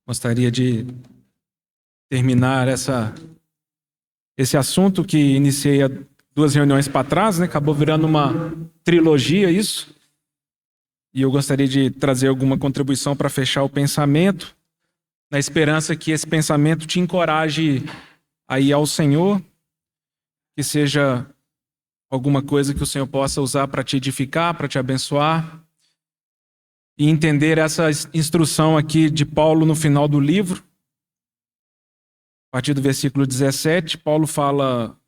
Gostaria de terminar esse assunto que iniciei há 2 reuniões para trás, né? Acabou virando uma trilogia isso. E eu gostaria de trazer alguma contribuição para fechar o pensamento, na esperança que esse pensamento te encoraje a ir ao Senhor, que seja alguma coisa que o Senhor possa usar para te edificar, para te abençoar, e entender essa instrução aqui de Paulo no final do livro. A partir do versículo 17, Paulo fala,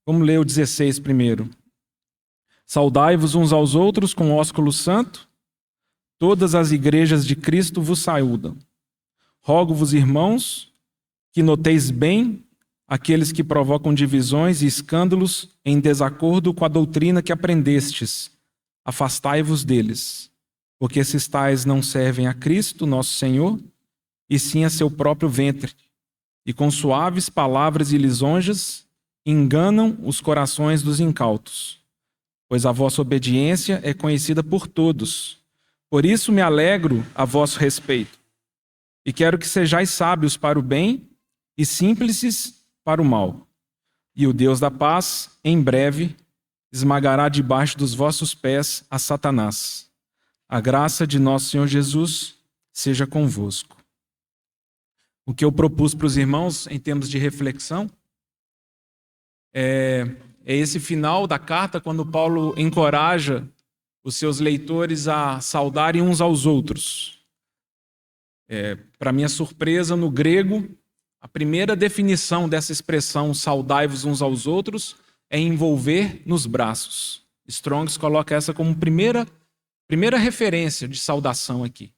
vamos ler o 16 primeiro. Saudai-vos uns aos outros com ósculo santo, todas as igrejas de Cristo vos saúdam. Rogo-vos, irmãos, que noteis bem aqueles que provocam divisões e escândalos em desacordo com a doutrina que aprendestes. Afastai-vos deles, porque esses tais não servem a Cristo, nosso Senhor, e sim a seu próprio ventre, e com suaves palavras e lisonjas enganam os corações dos incautos. Pois a vossa obediência é conhecida por todos. Por isso me alegro a vosso respeito, e quero que sejais sábios para o bem e simples para o mal. E o Deus da paz, em breve, esmagará debaixo dos vossos pés a Satanás. A graça de nosso Senhor Jesus seja convosco. O que eu propus para os irmãos em termos de reflexão é esse final da carta, quando Paulo encoraja os seus leitores a saudarem uns aos outros. Para minha surpresa, no grego, a primeira definição dessa expressão saudai-vos uns aos outros é envolver nos braços. Strong's coloca essa como primeira referência de saudação aqui.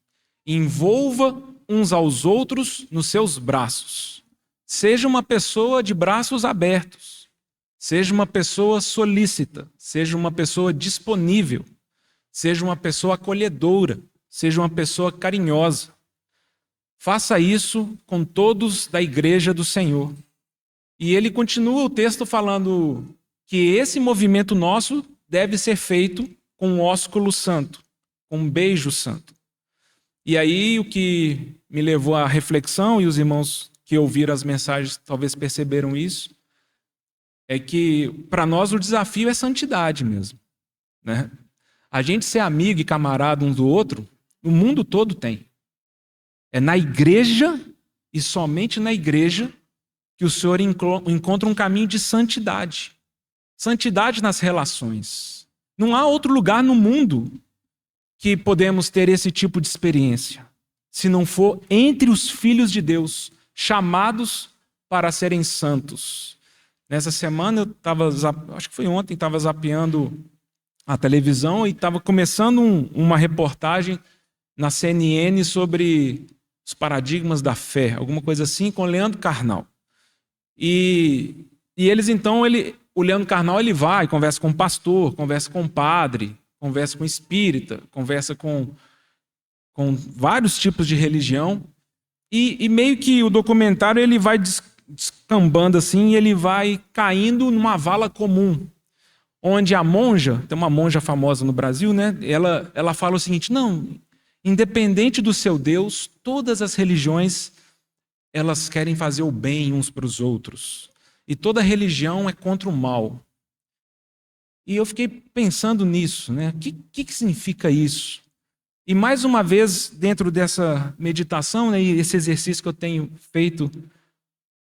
Envolva uns aos outros nos seus braços. Seja uma pessoa de braços abertos. Seja uma pessoa solícita. Seja uma pessoa disponível. Seja uma pessoa acolhedora. Seja uma pessoa carinhosa. Faça isso com todos da igreja do Senhor. E ele continua o texto falando que esse movimento nosso deve ser feito com um ósculo santo, com um beijo santo. E aí o que me levou à reflexão, e os irmãos que ouviram as mensagens talvez perceberam isso, é que para nós o desafio é santidade mesmo, né? A gente ser amigo e camarada um do outro, o mundo todo tem. É na igreja e somente na igreja que o Senhor encontra um caminho de santidade. Santidade nas relações. Não há outro lugar no mundo que podemos ter esse tipo de experiência, se não for entre os filhos de Deus, chamados para serem santos. Nessa semana eu estava, acho que foi ontem, estava zapeando a televisão e estava começando uma reportagem na CNN sobre os paradigmas da fé, alguma coisa assim, com Leandro Carnal. E eles então, o Leandro Carnal ele vai, conversa com o pastor, conversa com o padre, conversa com o espírita, conversa com vários tipos de religião, e meio que o documentário ele vai descambando assim, e ele vai caindo numa vala comum, onde a monja, tem uma monja famosa no Brasil, né? Ela fala o seguinte: não, independente do seu Deus, todas as religiões elas querem fazer o bem uns para os outros, e toda religião é contra o mal. E eu fiquei pensando nisso, né? O que significa isso? E mais uma vez, dentro dessa meditação, né, e esse exercício que eu tenho feito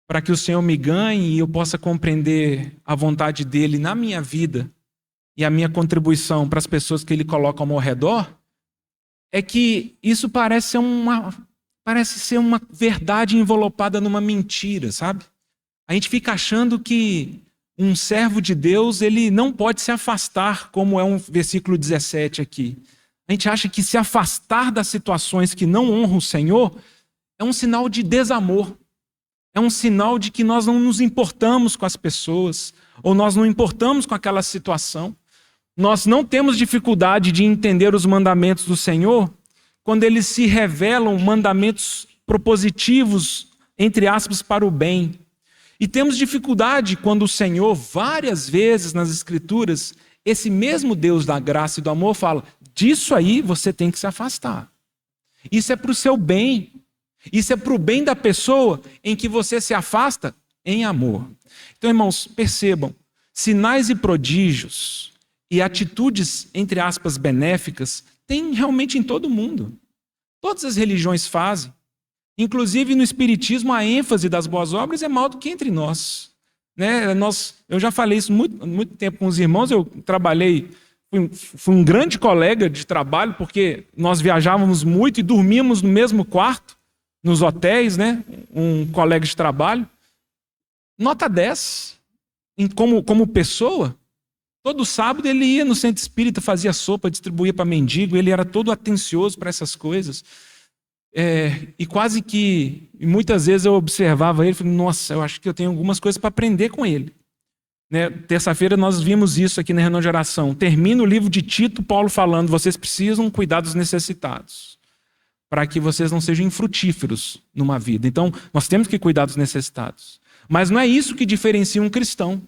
para que o Senhor me ganhe e eu possa compreender a vontade dele na minha vida e a minha contribuição para as pessoas que ele coloca ao meu redor, é que isso parece ser uma verdade envelopada numa mentira, sabe? A gente fica achando que um servo de Deus, ele não pode se afastar, como é um versículo 17 aqui. A gente acha que se afastar das situações que não honram o Senhor é um sinal de desamor. É um sinal de que nós não nos importamos com as pessoas, ou nós não importamos com aquela situação. Nós não temos dificuldade de entender os mandamentos do Senhor quando eles se revelam mandamentos propositivos, entre aspas, para o bem. E temos dificuldade quando o Senhor, várias vezes nas Escrituras, esse mesmo Deus da graça e do amor fala: disso aí você tem que se afastar. Isso é para o seu bem. Isso é para o bem da pessoa em que você se afasta em amor. Então, irmãos, percebam, sinais e prodígios e atitudes, entre aspas, benéficas, tem realmente em todo mundo. Todas as religiões fazem. Inclusive no Espiritismo, a ênfase das boas obras é maior do que entre nós. Né? Eu já falei isso muito tempo com os irmãos, eu trabalhei, fui um grande colega de trabalho, porque nós viajávamos muito e dormíamos no mesmo quarto, nos hotéis, né? Um colega de trabalho. Nota 10, como pessoa. Todo sábado ele ia no centro espírita, fazia sopa, distribuía para mendigo, ele era todo atencioso para essas coisas. E quase que, muitas vezes eu observava ele e falei, nossa, eu acho que eu tenho algumas coisas para aprender com ele. Né? Terça-feira nós vimos isso aqui na Reunião de Oração. Termina o livro de Tito, Paulo falando, vocês precisam cuidar dos necessitados, para que vocês não sejam infrutíferos numa vida. Então, nós temos que cuidar dos necessitados. Mas não é isso que diferencia um cristão.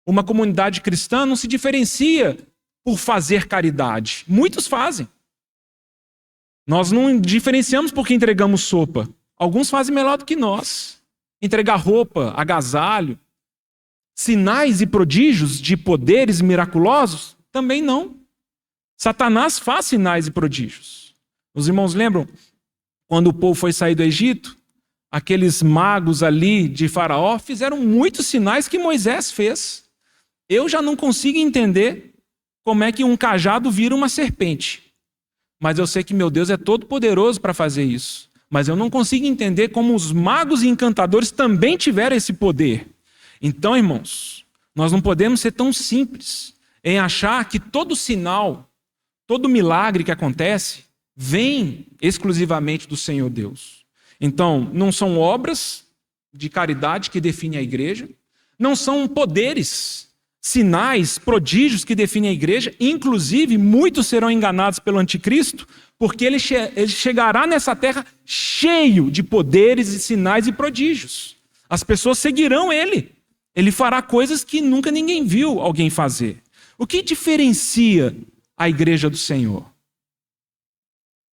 Uma comunidade cristã não se diferencia por fazer caridade. Muitos fazem. Nós não diferenciamos porque entregamos sopa. Alguns fazem melhor do que nós. Entregar roupa, agasalho, sinais e prodígios de poderes miraculosos, também não. Satanás faz sinais e prodígios. Os irmãos lembram quando o povo foi sair do Egito? Aqueles magos ali de Faraó fizeram muitos sinais que Moisés fez. Eu já não consigo entender como é que um cajado vira uma serpente. Mas eu sei que meu Deus é todo poderoso para fazer isso. Mas eu não consigo entender como os magos e encantadores também tiveram esse poder. Então, irmãos, nós não podemos ser tão simples em achar que todo sinal, todo milagre que acontece, vem exclusivamente do Senhor Deus. Então, não são obras de caridade que definem a igreja, não são poderes, sinais, prodígios que definem a igreja, inclusive muitos serão enganados pelo anticristo, porque ele chegará nessa terra cheio de poderes e sinais e prodígios. As pessoas seguirão ele. Ele fará coisas que nunca ninguém viu alguém fazer. O que diferencia a igreja do Senhor?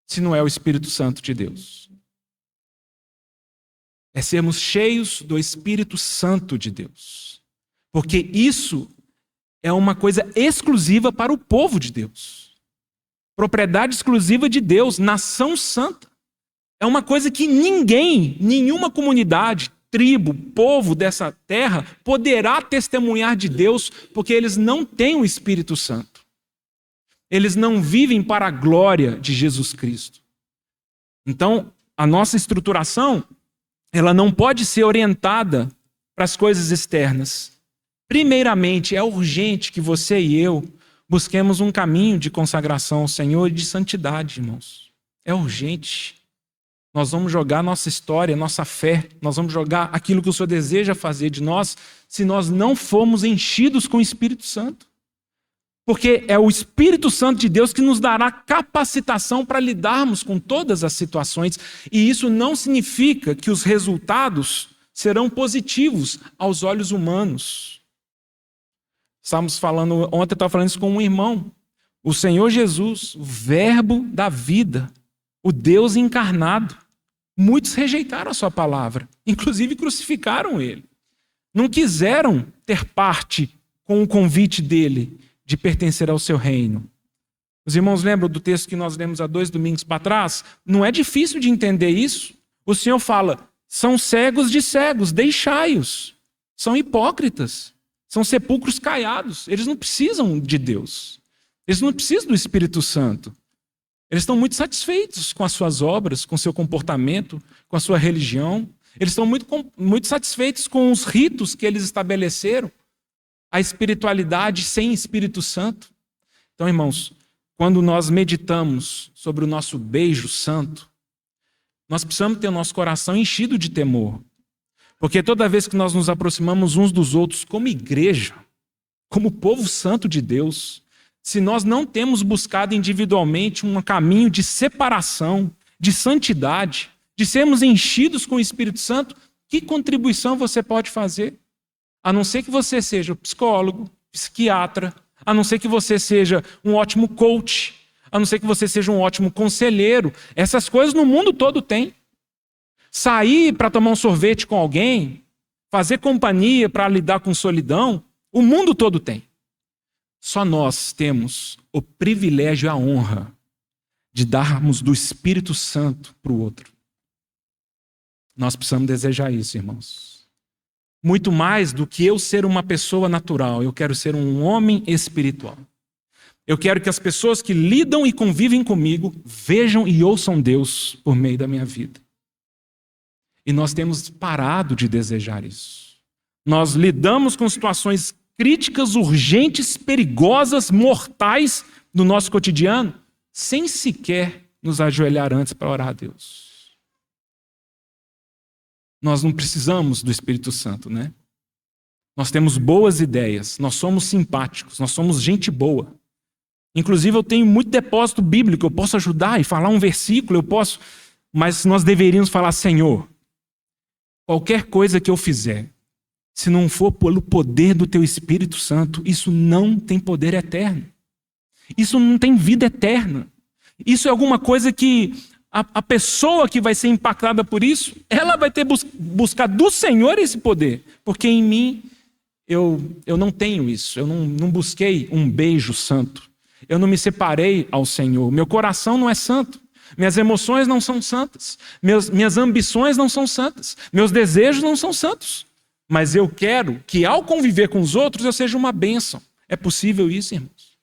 Se não é o Espírito Santo de Deus. É sermos cheios do Espírito Santo de Deus. Porque isso é uma coisa exclusiva para o povo de Deus. Propriedade exclusiva de Deus, nação santa. É uma coisa que ninguém, nenhuma comunidade, tribo, povo dessa terra poderá testemunhar de Deus, porque eles não têm o Espírito Santo. Eles não vivem para a glória de Jesus Cristo. Então, a nossa estruturação, ela não pode ser orientada para as coisas externas. Primeiramente, é urgente que você e eu busquemos um caminho de consagração ao Senhor e de santidade, irmãos. É urgente. Nós vamos jogar nossa história, nossa fé, nós vamos jogar aquilo que o Senhor deseja fazer de nós, se nós não formos enchidos com o Espírito Santo. Porque é o Espírito Santo de Deus que nos dará capacitação para lidarmos com todas as situações. E isso não significa que os resultados serão positivos aos olhos humanos. Ontem eu estava falando isso com um irmão. O Senhor Jesus, o verbo da vida, o Deus encarnado. Muitos rejeitaram a sua palavra, inclusive crucificaram ele. Não quiseram ter parte com o convite dele de pertencer ao seu reino. Os irmãos lembram do texto que nós lemos há 2 domingos para trás? Não é difícil de entender isso. O Senhor fala, são cegos de cegos, deixai-os. São hipócritas, são sepulcros caiados. Eles não precisam de Deus. Eles não precisam do Espírito Santo. Eles estão muito satisfeitos com as suas obras, com o seu comportamento, com a sua religião. Eles estão muito satisfeitos com os ritos que eles estabeleceram. A espiritualidade sem Espírito Santo. Então, irmãos, quando nós meditamos sobre o nosso beijo santo, nós precisamos ter o nosso coração enchido de temor. Porque toda vez que nós nos aproximamos uns dos outros como igreja, como povo santo de Deus, se nós não temos buscado individualmente um caminho de separação, de santidade, de sermos enchidos com o Espírito Santo, que contribuição você pode fazer? A não ser que você seja psicólogo, psiquiatra, a não ser que você seja um ótimo coach, a não ser que você seja um ótimo conselheiro. Essas coisas no mundo todo tem. sair para tomar um sorvete com alguém, fazer companhia para lidar com solidão, o mundo todo tem. Só nós temos o privilégio e a honra de darmos do Espírito Santo para o outro. Nós precisamos desejar isso, irmãos. Muito mais do que eu ser uma pessoa natural, eu quero ser um homem espiritual. Eu quero que as pessoas que lidam e convivem comigo vejam e ouçam Deus por meio da minha vida. E nós temos parado de desejar isso. Nós lidamos com situações críticas, urgentes, perigosas, mortais no nosso cotidiano, sem sequer nos ajoelhar antes para orar a Deus. Nós não precisamos do Espírito Santo, né? Nós temos boas ideias, nós somos simpáticos, nós somos gente boa. Inclusive eu tenho muito depósito bíblico, eu posso ajudar e falar um versículo, eu posso, mas nós deveríamos falar: Senhor, qualquer coisa que eu fizer, se não for pelo poder do Teu Espírito Santo, isso não tem poder eterno. Isso não tem vida eterna. Isso é alguma coisa que a pessoa que vai ser impactada por isso, ela vai ter buscar do Senhor esse poder. Porque em mim, eu não tenho isso. Eu não busquei um beijo santo. Eu não me separei ao Senhor. Meu coração não é santo. Minhas emoções não são santas. Minhas ambições não são santas. Meus desejos não são santos. Mas eu quero que ao conviver com os outros eu seja uma bênção. É possível isso, irmãos?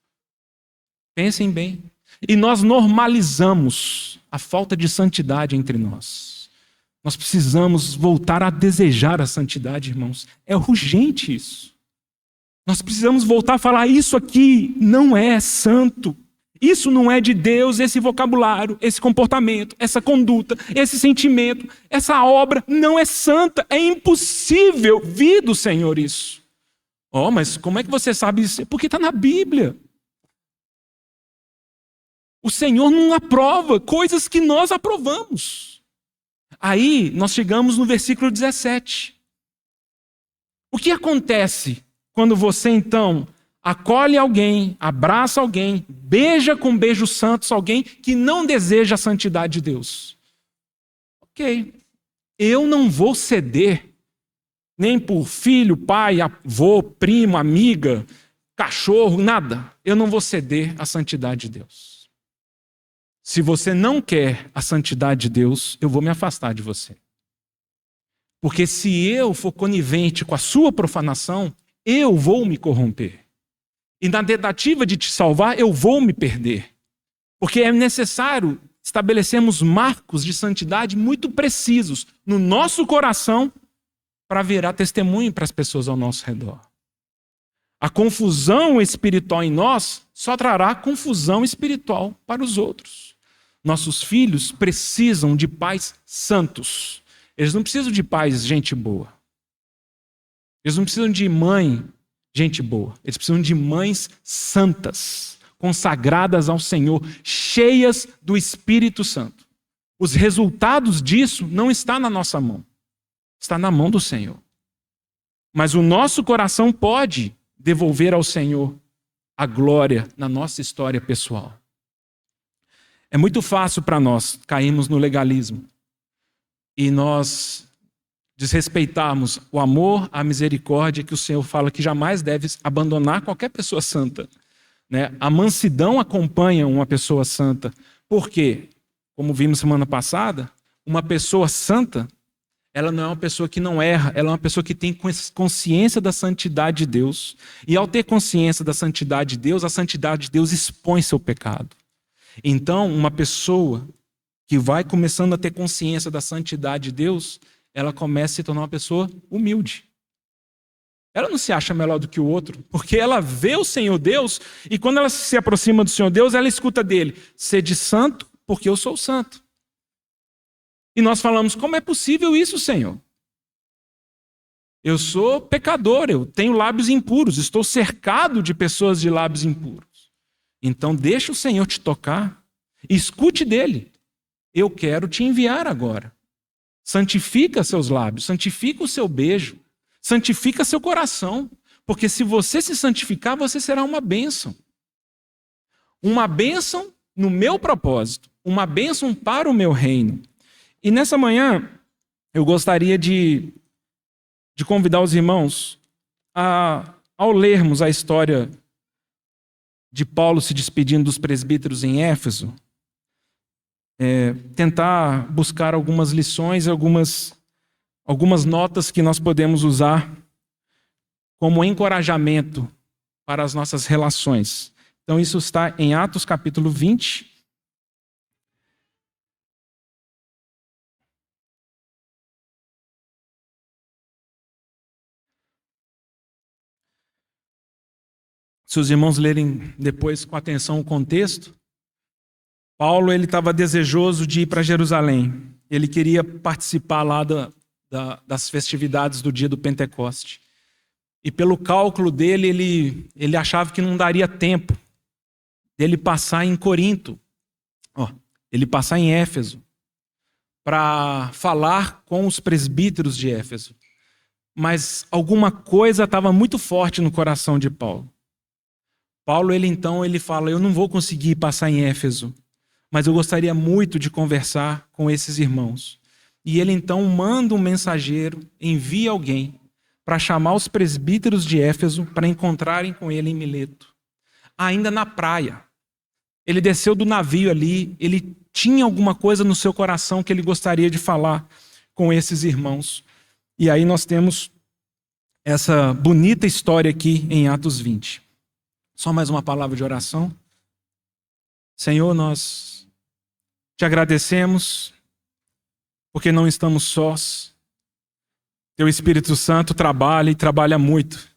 Pensem bem. E nós normalizamos a falta de santidade entre nós. Nós precisamos voltar a desejar a santidade, irmãos. É urgente isso. Nós precisamos voltar a falar: isso aqui não é santo. Isso não é de Deus, esse vocabulário, esse comportamento, essa conduta, esse sentimento, essa obra não é santa. É impossível vir do Senhor isso. Oh, mas como é que você sabe isso? Porque está na Bíblia. O Senhor não aprova coisas que nós aprovamos. Aí nós chegamos no versículo 17. O que acontece quando você então acolhe alguém, abraça alguém, beija com beijos santos alguém que não deseja a santidade de Deus? Ok, eu não vou ceder, nem por filho, pai, avô, primo, amiga, cachorro, nada. Eu não vou ceder à santidade de Deus. Se você não quer a santidade de Deus, eu vou me afastar de você. Porque se eu for conivente com a sua profanação, eu vou me corromper. E na tentativa de te salvar, eu vou me perder. Porque é necessário estabelecermos marcos de santidade muito precisos no nosso coração para virar testemunho para as pessoas ao nosso redor. A confusão espiritual em nós só trará confusão espiritual para os outros. Nossos filhos precisam de pais santos. Eles não precisam de pais gente boa. Eles não precisam de mãe gente boa. Eles precisam de mães santas, consagradas ao Senhor, cheias do Espírito Santo. Os resultados disso não estão na nossa mão. Está na mão do Senhor. Mas o nosso coração pode devolver ao Senhor a glória na nossa história pessoal. É muito fácil para nós cairmos no legalismo e nós desrespeitarmos o amor, a misericórdia que o Senhor fala que jamais deve abandonar qualquer pessoa santa. Né? A mansidão acompanha uma pessoa santa. Por quê? Como vimos semana passada, uma pessoa santa, ela não é uma pessoa que não erra, ela é uma pessoa que tem consciência da santidade de Deus. E ao ter consciência da santidade de Deus, a santidade de Deus expõe seu pecado. Então, uma pessoa que vai começando a ter consciência da santidade de Deus, ela começa a se tornar uma pessoa humilde. Ela não se acha melhor do que o outro, porque ela vê o Senhor Deus, e quando ela se aproxima do Senhor Deus, ela escuta dele: sede santo, porque eu sou santo. E nós falamos: como é possível isso, Senhor? Eu sou pecador, eu tenho lábios impuros, estou cercado de pessoas de lábios impuros. Então deixa o Senhor te tocar, escute dele. Eu quero te enviar agora. Santifica seus lábios, santifica o seu beijo, santifica seu coração, porque se você se santificar, você será uma bênção. Uma bênção no meu propósito, uma bênção para o meu reino. E nessa manhã, eu gostaria de convidar os irmãos ao lermos a história de Paulo se despedindo dos presbíteros em Éfeso, tentar buscar algumas lições, algumas notas que nós podemos usar como encorajamento para as nossas relações. Então isso está em Atos capítulo 20. Se os irmãos lerem depois com atenção o contexto, Paulo estava desejoso de ir para Jerusalém. Ele queria participar lá das festividades do dia do Pentecoste. E pelo cálculo dele, ele achava que não daria tempo dele passar em Corinto, ele passar em Éfeso, para falar com os presbíteros de Éfeso. Mas alguma coisa estava muito forte no coração de Paulo. Paulo, ele fala, eu não vou conseguir passar em Éfeso, mas eu gostaria muito de conversar com esses irmãos. E ele então manda um mensageiro, envia alguém para chamar os presbíteros de Éfeso para encontrarem com ele em Mileto. Ainda na praia. Ele desceu do navio ali, ele tinha alguma coisa no seu coração que ele gostaria de falar com esses irmãos. E aí nós temos essa bonita história aqui em Atos 20. Só mais uma palavra de oração. Senhor, nós te agradecemos porque não estamos sós. Teu Espírito Santo trabalha e trabalha muito.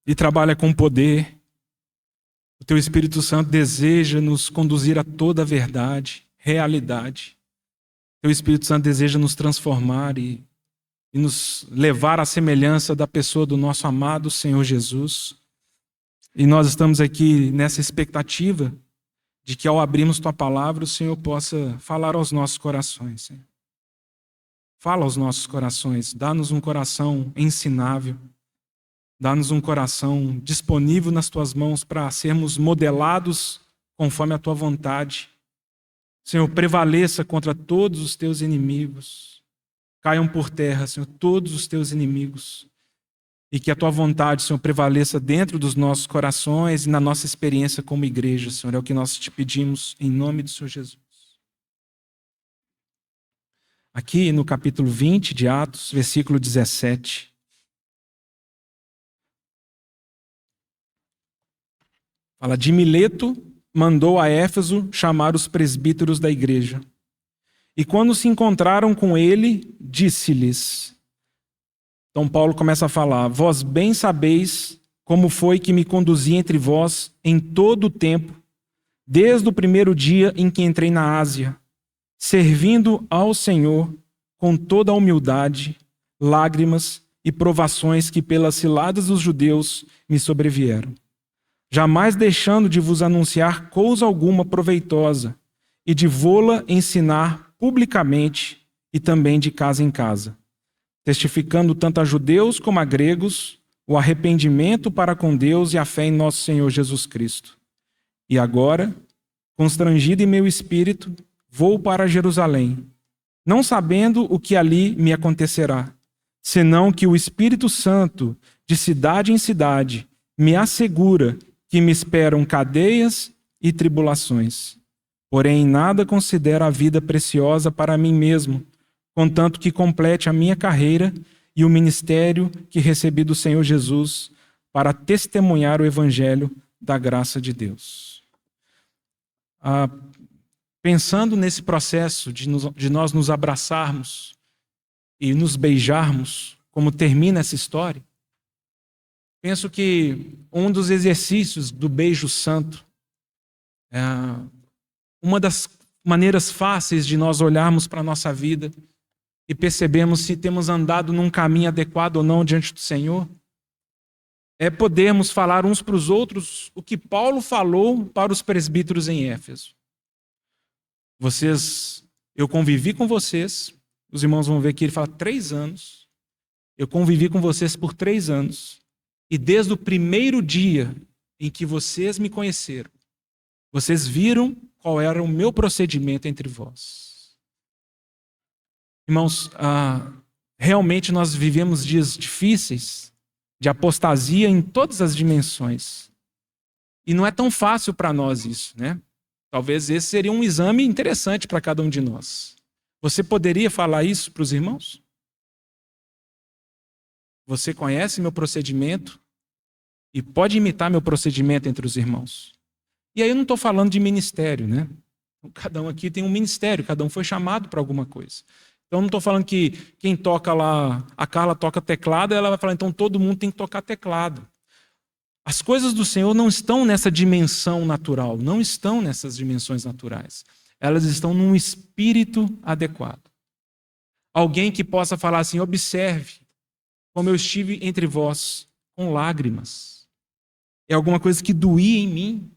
E trabalha com poder. O Teu Espírito Santo deseja nos conduzir a toda a verdade, realidade. Teu Espírito Santo deseja nos transformar e nos levar à semelhança da pessoa do nosso amado Senhor Jesus. E nós estamos aqui nessa expectativa de que ao abrirmos Tua palavra, o Senhor possa falar aos nossos corações, Senhor. Fala aos nossos corações, dá-nos um coração ensinável, dá-nos um coração disponível nas Tuas mãos para sermos modelados conforme a Tua vontade. Senhor, prevaleça contra todos os Teus inimigos. Caiam por terra, Senhor, todos os Teus inimigos. E que a Tua vontade, Senhor, prevaleça dentro dos nossos corações e na nossa experiência como igreja, Senhor. É o que nós te pedimos em nome do Senhor Jesus. Aqui no capítulo 20 de Atos, versículo 17. Fala, de Mileto mandou a Éfeso chamar os presbíteros da igreja. E quando se encontraram com ele, disse-lhes... Então Paulo começa a falar, vós bem sabeis como foi que me conduzi entre vós em todo o tempo, desde o primeiro dia em que entrei na Ásia, servindo ao Senhor com toda a humildade, lágrimas e provações que pelas ciladas dos judeus me sobrevieram. Jamais deixando de vos anunciar coisa alguma proveitosa e de vô-la ensinar publicamente e também de casa em casa, testificando tanto a judeus como a gregos o arrependimento para com Deus e a fé em nosso Senhor Jesus Cristo. E agora, constrangido em meu espírito, vou para Jerusalém, não sabendo o que ali me acontecerá, senão que o Espírito Santo, de cidade em cidade, me assegura que me esperam cadeias e tribulações. Porém, nada considero a vida preciosa para mim mesmo, contanto que complete a minha carreira e o ministério que recebi do Senhor Jesus para testemunhar o evangelho da graça de Deus. Pensando nesse processo de nós nos abraçarmos e nos beijarmos, como termina essa história, penso que um dos exercícios do beijo santo, uma das maneiras fáceis de nós olharmos para a nossa vida e percebemos se temos andado num caminho adequado ou não diante do Senhor, é podermos falar uns para os outros o que Paulo falou para os presbíteros em Éfeso. Eu convivi com vocês, os irmãos vão ver que ele fala 3 anos, eu convivi com vocês por 3 anos, e desde o primeiro dia em que vocês me conheceram, vocês viram qual era o meu procedimento entre vós. Irmãos, realmente nós vivemos dias difíceis, de apostasia em todas as dimensões. E não é tão fácil para nós isso, né? Talvez esse seria um exame interessante para cada um de nós. Você poderia falar isso para os irmãos? Você conhece meu procedimento e pode imitar meu procedimento entre os irmãos. E aí eu não estou falando de ministério, né? Cada um aqui tem um ministério, cada um foi chamado para alguma coisa. Então não estou falando que quem toca lá, a Carla toca teclado, ela vai falar, então todo mundo tem que tocar teclado. As coisas do Senhor não estão nessa dimensão natural, não estão nessas dimensões naturais. Elas estão num espírito adequado. Alguém que possa falar assim, observe como eu estive entre vós com lágrimas. É alguma coisa que doía em mim.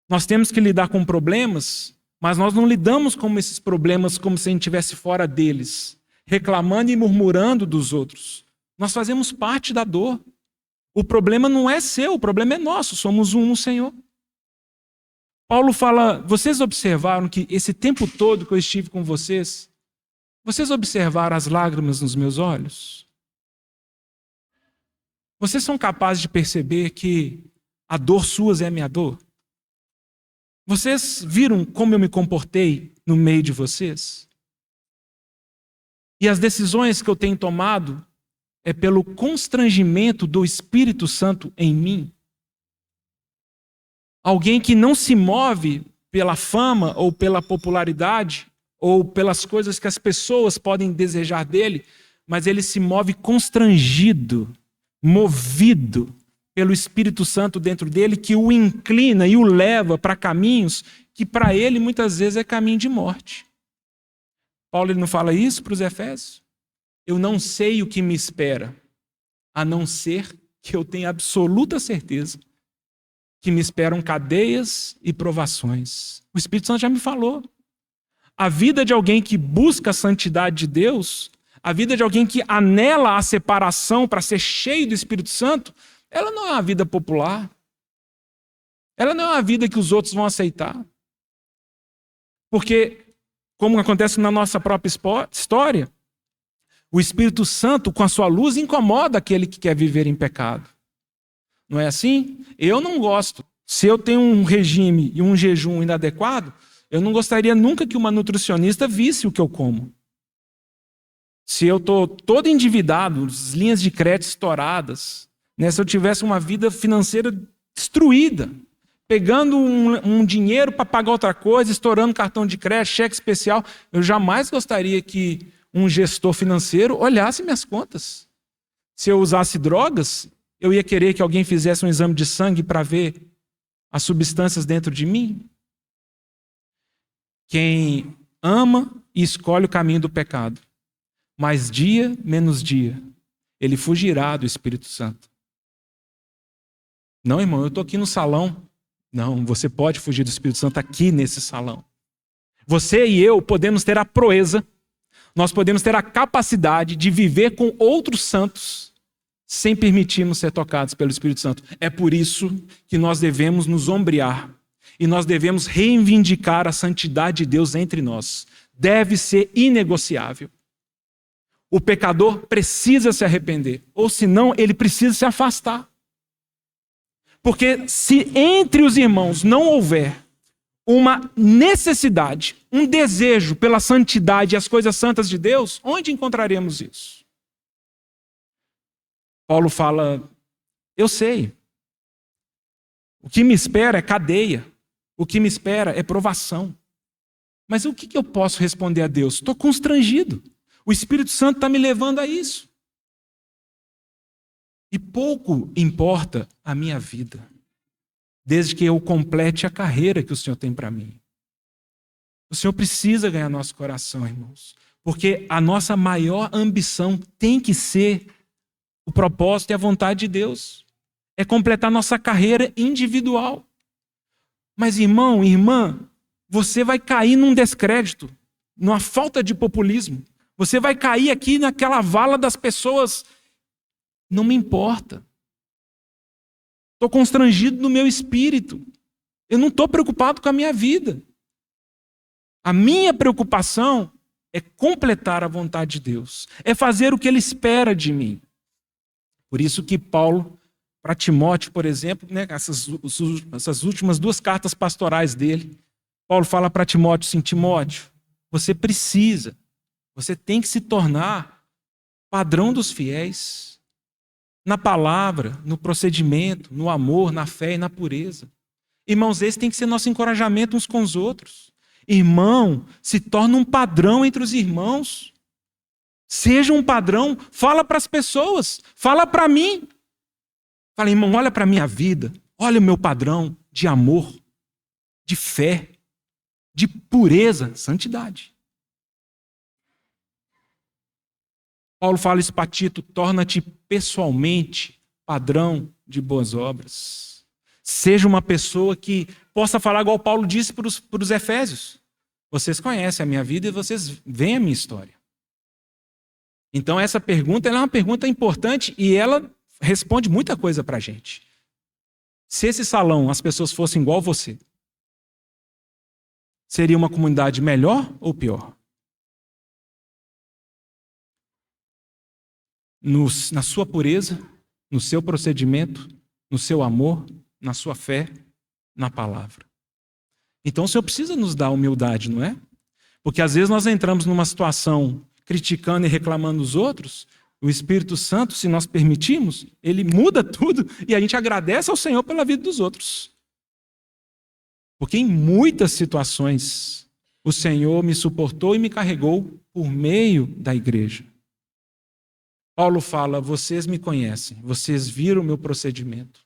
Nós temos que lidar com problemas, mas nós não lidamos com esses problemas como se a gente estivesse fora deles, reclamando e murmurando dos outros. Nós fazemos parte da dor. O problema não é seu, o problema é nosso, somos um no Senhor. Paulo fala, vocês observaram que esse tempo todo que eu estive com vocês, vocês observaram as lágrimas nos meus olhos? Vocês são capazes de perceber que a dor suas é a minha dor? Vocês viram como eu me comportei no meio de vocês? E as decisões que eu tenho tomado é pelo constrangimento do Espírito Santo em mim. Alguém que não se move pela fama ou pela popularidade ou pelas coisas que as pessoas podem desejar dele, mas ele se move constrangido, movido pelo Espírito Santo dentro dele, que o inclina e o leva para caminhos que para ele muitas vezes é caminho de morte. Paulo ele não fala isso para os Efésios? Eu não sei o que me espera, a não ser que eu tenha absoluta certeza que me esperam cadeias e provações. O Espírito Santo já me falou. A vida de alguém que busca a santidade de Deus, a vida de alguém que anela a separação para ser cheio do Espírito Santo, ela não é uma vida popular. Ela não é uma vida que os outros vão aceitar. Porque, como acontece na nossa própria história, o Espírito Santo, com a sua luz, incomoda aquele que quer viver em pecado. Não é assim? Eu não gosto. Se eu tenho um regime e um jejum inadequado, eu não gostaria nunca que uma nutricionista visse o que eu como. Se eu estou todo endividado, as linhas de crédito estouradas, né, se eu tivesse uma vida financeira destruída, pegando um dinheiro para pagar outra coisa, estourando cartão de crédito, cheque especial, eu jamais gostaria que um gestor financeiro olhasse minhas contas. Se eu usasse drogas, eu ia querer que alguém fizesse um exame de sangue para ver as substâncias dentro de mim? Quem ama e escolhe o caminho do pecado, mas dia menos dia, ele fugirá do Espírito Santo. Não, irmão, eu estou aqui no salão. Não, você pode fugir do Espírito Santo aqui nesse salão. Você e eu podemos ter a proeza, nós podemos ter a capacidade de viver com outros santos sem permitirmos ser tocados pelo Espírito Santo. É por isso que nós devemos nos ombrear e nós devemos reivindicar a santidade de Deus entre nós. Deve ser inegociável. O pecador precisa se arrepender, ou senão ele precisa se afastar. Porque se entre os irmãos não houver uma necessidade, um desejo pela santidade e as coisas santas de Deus, onde encontraremos isso? Paulo fala, eu sei. O que me espera é cadeia. O que me espera é provação. Mas o que eu posso responder a Deus? Estou constrangido. O Espírito Santo está me levando a isso. E pouco importa a minha vida, desde que eu complete a carreira que o Senhor tem para mim. O Senhor precisa ganhar nosso coração, irmãos, porque a nossa maior ambição tem que ser o propósito e a vontade de Deus. É completar nossa carreira individual. Mas, irmão, irmã, você vai cair num descrédito, numa falta de populismo. Você vai cair aqui naquela vala das pessoas. Não me importa. Estou constrangido no meu espírito. Eu não estou preocupado com a minha vida. A minha preocupação é completar a vontade de Deus, é fazer o que Ele espera de mim. Por isso que Paulo, para Timóteo, por exemplo, né, essas últimas 2 cartas pastorais dele, Paulo fala para Timóteo assim: Timóteo, você tem que se tornar padrão dos fiéis, na palavra, no procedimento, no amor, na fé e na pureza. Irmãos, esse tem que ser nosso encorajamento uns com os outros. Irmão, se torna um padrão entre os irmãos. Seja um padrão, fala para as pessoas, fala para mim. Fala, irmão, olha para a minha vida, olha o meu padrão de amor, de fé, de pureza, santidade. Paulo fala isso para Tito: torna-te pessoalmente padrão de boas obras. Seja uma pessoa que possa falar igual Paulo disse para os Efésios. Vocês conhecem a minha vida e vocês veem a minha história. Então essa pergunta ela é uma pergunta importante e ela responde muita coisa para a gente. Se esse salão as pessoas fossem igual você, seria uma comunidade melhor ou pior? Na sua pureza, no seu procedimento, no seu amor, na sua fé, na palavra. Então o Senhor precisa nos dar humildade, não é? Porque às vezes nós entramos numa situação criticando e reclamando dos outros. O Espírito Santo, se nós permitirmos, ele muda tudo e a gente agradece ao Senhor pela vida dos outros. Porque em muitas situações o Senhor me suportou e me carregou por meio da igreja. Paulo fala: vocês me conhecem, vocês viram o meu procedimento.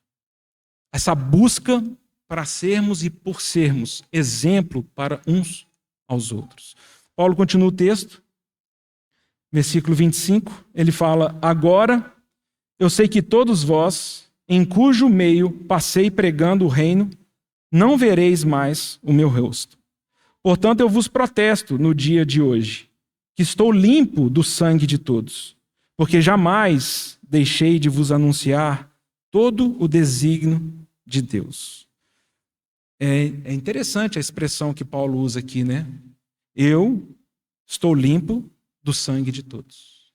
Essa busca para sermos e por sermos exemplo para uns aos outros. Paulo continua o texto, versículo 25, ele fala: agora eu sei que todos vós, em cujo meio passei pregando o reino, não vereis mais o meu rosto. Portanto, eu vos protesto no dia de hoje, que estou limpo do sangue de todos, porque jamais deixei de vos anunciar todo o desígnio de Deus. É interessante a expressão que Paulo usa aqui, né? Eu estou limpo do sangue de todos.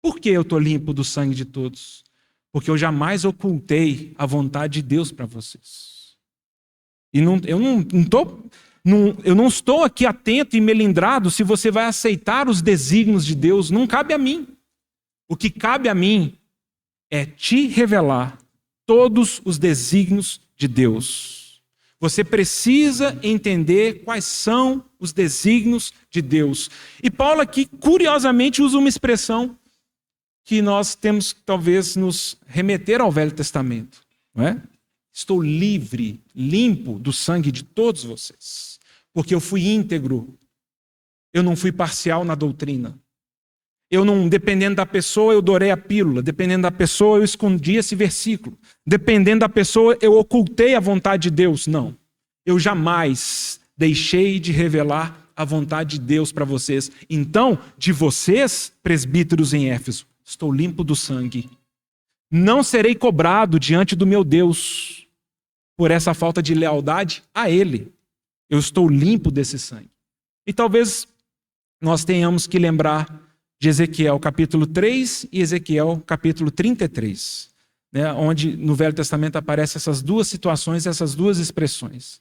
Por que eu estou limpo do sangue de todos? Porque eu jamais ocultei a vontade de Deus para vocês. E eu não estou aqui atento e melindrado se você vai aceitar os desígnios de Deus. Não cabe a mim. O que cabe a mim é te revelar todos os desígnios de Deus. Você precisa entender quais são os desígnios de Deus. E Paulo aqui, curiosamente, usa uma expressão que nós temos que talvez nos remeter ao Velho Testamento. Não é? Estou livre, limpo do sangue de todos vocês. Porque eu fui íntegro. Eu não fui parcial na doutrina. Eu não, dependendo da pessoa, eu dourei a pílula. Dependendo da pessoa, eu escondi esse versículo. Dependendo da pessoa, eu ocultei a vontade de Deus. Não. Eu jamais deixei de revelar a vontade de Deus para vocês. Então, de vocês, presbíteros em Éfeso, estou limpo do sangue. Não serei cobrado diante do meu Deus por essa falta de lealdade a Ele. Eu estou limpo desse sangue. E talvez nós tenhamos que lembrar de Ezequiel capítulo 3 e Ezequiel capítulo 33, né, onde no Velho Testamento aparecem essas duas situações, essas duas expressões.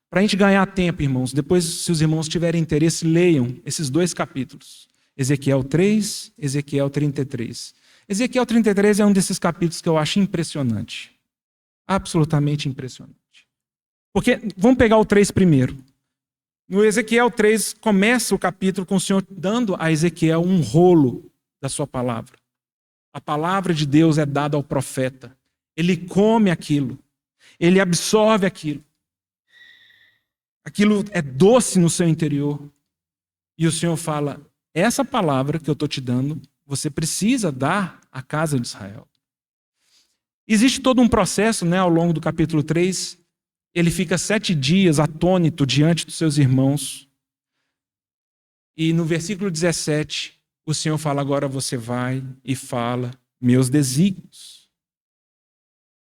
Para a gente ganhar tempo, irmãos, depois, se os irmãos tiverem interesse, leiam esses 2 capítulos. Ezequiel 3, Ezequiel 33. Ezequiel 33 é um desses capítulos que eu acho impressionante. Absolutamente impressionante. Porque, vamos pegar o 3 primeiro. No Ezequiel 3, começa o capítulo com o Senhor dando a Ezequiel um rolo da sua palavra. A palavra de Deus é dada ao profeta. Ele come aquilo. Ele absorve aquilo. Aquilo é doce no seu interior. E o Senhor fala: essa palavra que eu estou te dando, você precisa dar à casa de Israel. Existe todo um processo, né, ao longo do capítulo 3. Ele fica 7 dias atônito diante dos seus irmãos. E no versículo 17, o Senhor fala: agora você vai e fala meus desígnios.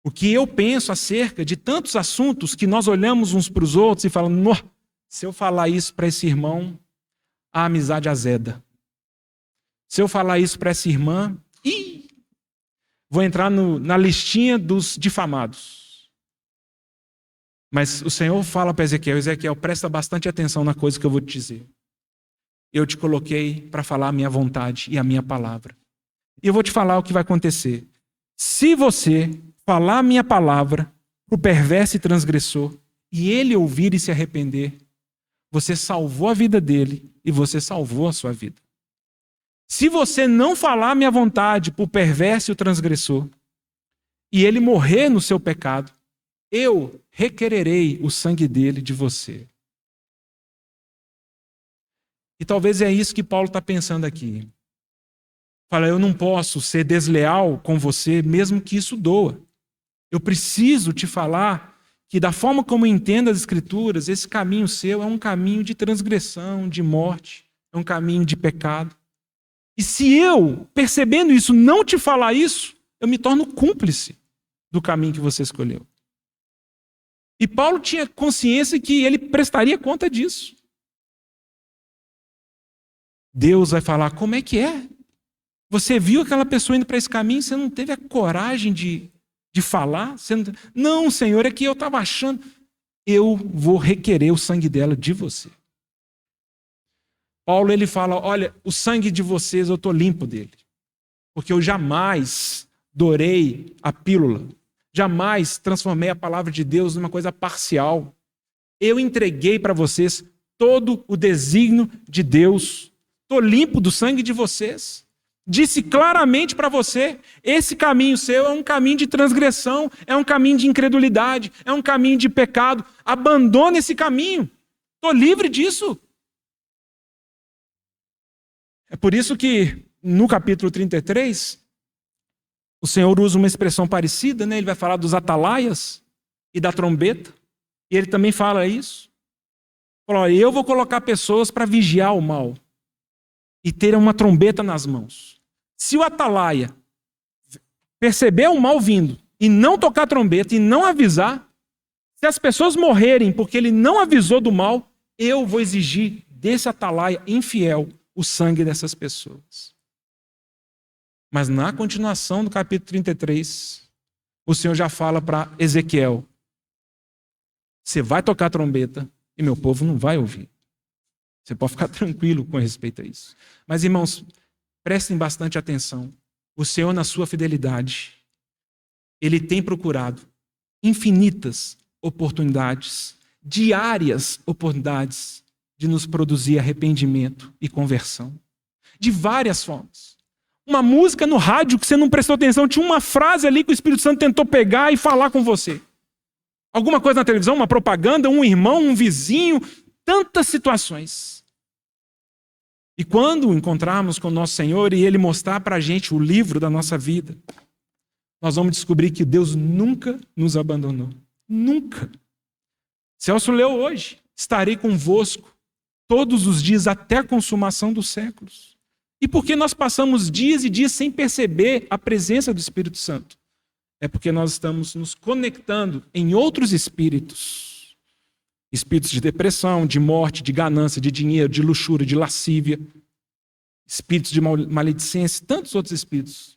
O que eu penso acerca de tantos assuntos que nós olhamos uns para os outros e falamos: se eu falar isso para esse irmão, a amizade azeda. Se eu falar isso para essa irmã, vou entrar na listinha dos difamados. Mas o Senhor fala para Ezequiel: Ezequiel, presta bastante atenção na coisa que eu vou te dizer. Eu te coloquei para falar a minha vontade e a minha palavra. E eu vou te falar o que vai acontecer. Se você falar a minha palavra para o perverso e transgressor, e ele ouvir e se arrepender, você salvou a vida dele e você salvou a sua vida. Se você não falar a minha vontade para o perverso e o transgressor, e ele morrer no seu pecado, eu requererei o sangue dele de você. E talvez é isso que Paulo está pensando aqui. Fala, eu não posso ser desleal com você, mesmo que isso doa. Eu preciso te falar que da forma como eu entendo as Escrituras, esse caminho seu é um caminho de transgressão, de morte, é um caminho de pecado. E se eu, percebendo isso, não te falar isso, eu me torno cúmplice do caminho que você escolheu. E Paulo tinha consciência que ele prestaria conta disso. Deus vai falar, como é que é? Você viu aquela pessoa indo para esse caminho, você não teve a coragem de falar? Você não, Senhor, é que eu estava achando. Eu vou requerer o sangue dela de você. Paulo, ele fala, olha, o sangue de vocês eu estou limpo dele. Porque eu jamais dourei a pílula. Jamais transformei a palavra de Deus numa coisa parcial. Eu entreguei para vocês todo o desígnio de Deus. Estou limpo do sangue de vocês. Disse claramente para você, esse caminho seu é um caminho de transgressão, é um caminho de incredulidade, é um caminho de pecado. Abandone esse caminho. Estou livre disso. É por isso que no capítulo 33, o Senhor usa uma expressão parecida, né? Ele vai falar dos atalaias e da trombeta. E ele também fala isso. Fala, eu vou colocar pessoas para vigiar o mal e ter uma trombeta nas mãos. Se o atalaia perceber o mal vindo e não tocar a trombeta e não avisar, se as pessoas morrerem porque ele não avisou do mal, eu vou exigir desse atalaia infiel o sangue dessas pessoas. Mas na continuação do capítulo 33, o Senhor já fala para Ezequiel, você vai tocar a trombeta e meu povo não vai ouvir. Você pode ficar tranquilo com respeito a isso. Mas, irmãos, prestem bastante atenção. O Senhor, na sua fidelidade, Ele tem procurado infinitas oportunidades, diárias oportunidades de nos produzir arrependimento e conversão. De várias formas. Uma música no rádio que você não prestou atenção, tinha uma frase ali que o Espírito Santo tentou pegar e falar com você. Alguma coisa na televisão, uma propaganda, um irmão, um vizinho, tantas situações. E quando encontrarmos com o nosso Senhor e Ele mostrar para a gente o livro da nossa vida, nós vamos descobrir que Deus nunca nos abandonou. Nunca. Celso leu hoje, estarei convosco todos os dias até a consumação dos séculos. E por que nós passamos dias e dias sem perceber a presença do Espírito Santo? É porque nós estamos nos conectando em outros espíritos. Espíritos de depressão, de morte, de ganância, de dinheiro, de luxúria, de lascívia. Espíritos de maledicência, tantos outros espíritos.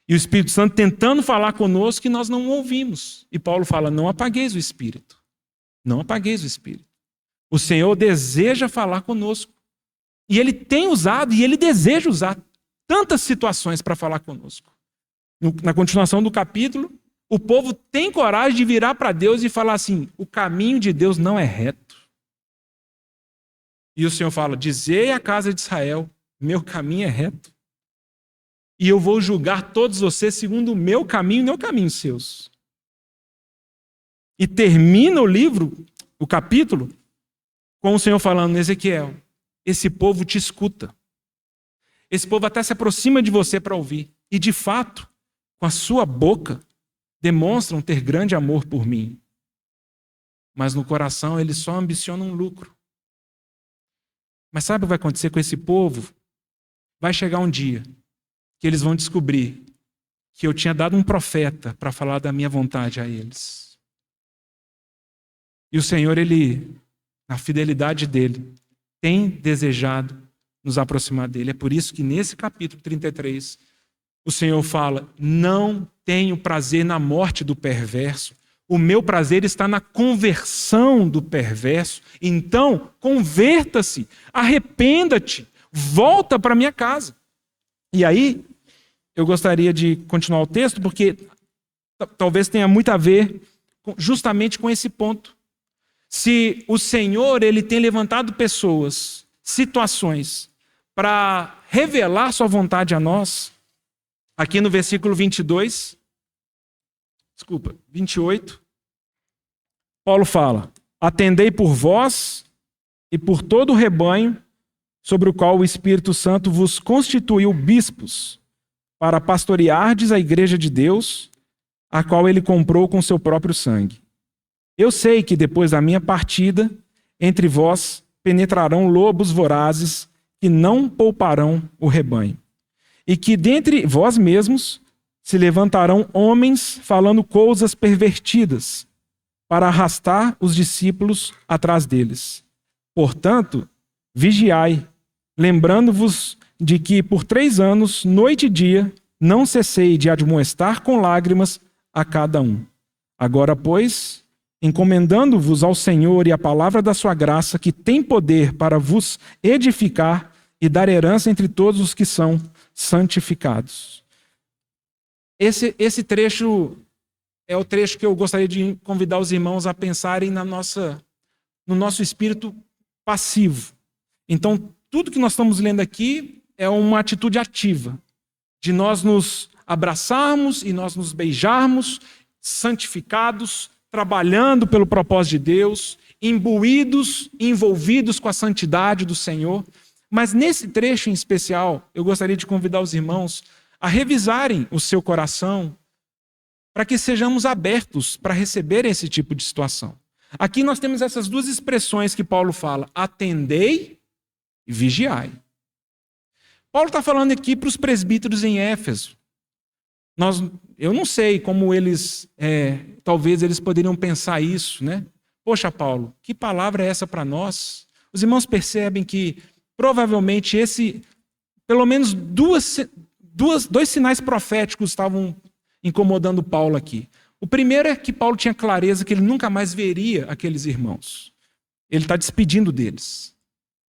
E o Espírito Santo tentando falar conosco que nós não ouvimos. E Paulo fala, não apagueis o Espírito. Não apagueis o Espírito. O Senhor deseja falar conosco. E Ele tem usado e Ele deseja usar tantas situações para falar conosco. Na continuação do capítulo, o povo tem coragem de virar para Deus e falar assim, o caminho de Deus não é reto. E o Senhor fala, dizei à casa de Israel, meu caminho é reto. E eu vou julgar todos vocês segundo o meu caminho e não o caminho seus. E termina o livro, o capítulo, com o Senhor falando, Ezequiel, esse povo te escuta. Esse povo até se aproxima de você para ouvir. E de fato, com a sua boca, demonstram ter grande amor por mim. Mas no coração eles só ambicionam lucro. Mas sabe o que vai acontecer com esse povo? Vai chegar um dia que eles vão descobrir que eu tinha dado um profeta para falar da minha vontade a eles. E o Senhor, Ele, na fidelidade dEle, tem desejado nos aproximar dele. É por isso que nesse capítulo 33, o Senhor fala: não tenho prazer na morte do perverso. O meu prazer está na conversão do perverso. Então, converta-se, arrependa-te, volta para minha casa. E aí, eu gostaria de continuar o texto, porque talvez tenha muito a ver justamente com esse ponto. Se o Senhor ele tem levantado pessoas, situações, para revelar sua vontade a nós, aqui no versículo 28, Paulo fala: atendei por vós e por todo o rebanho sobre o qual o Espírito Santo vos constituiu bispos, para pastoreardes a igreja de Deus, a qual ele comprou com seu próprio sangue. Eu sei que depois da minha partida, entre vós penetrarão lobos vorazes que não pouparão o rebanho, e que dentre vós mesmos se levantarão homens falando coisas pervertidas, para arrastar os discípulos atrás deles. Portanto, vigiai, lembrando-vos de que por 3 anos, noite e dia, não cessei de admoestar com lágrimas a cada um. Agora, pois, encomendando-vos ao Senhor e a palavra da sua graça, que tem poder para vos edificar e dar herança entre todos os que são santificados. Esse trecho é o trecho que eu gostaria de convidar os irmãos a pensarem no nosso espírito passivo. Então, tudo que nós estamos lendo aqui é uma atitude ativa, de nós nos abraçarmos e nós nos beijarmos, santificados, trabalhando pelo propósito de Deus, imbuídos, envolvidos com a santidade do Senhor. Mas nesse trecho em especial, eu gostaria de convidar os irmãos a revisarem o seu coração para que sejamos abertos para receber esse tipo de situação. Aqui nós temos essas 2 expressões que Paulo fala: atendei e vigiai. Paulo está falando aqui para os presbíteros em Éfeso. Eu não sei como eles, talvez eles poderiam pensar isso, né? Poxa, Paulo, que palavra é essa para nós? Os irmãos percebem que provavelmente pelo menos 2 sinais proféticos estavam incomodando Paulo aqui. O primeiro é que Paulo tinha clareza que ele nunca mais veria aqueles irmãos. Ele está despedindo deles.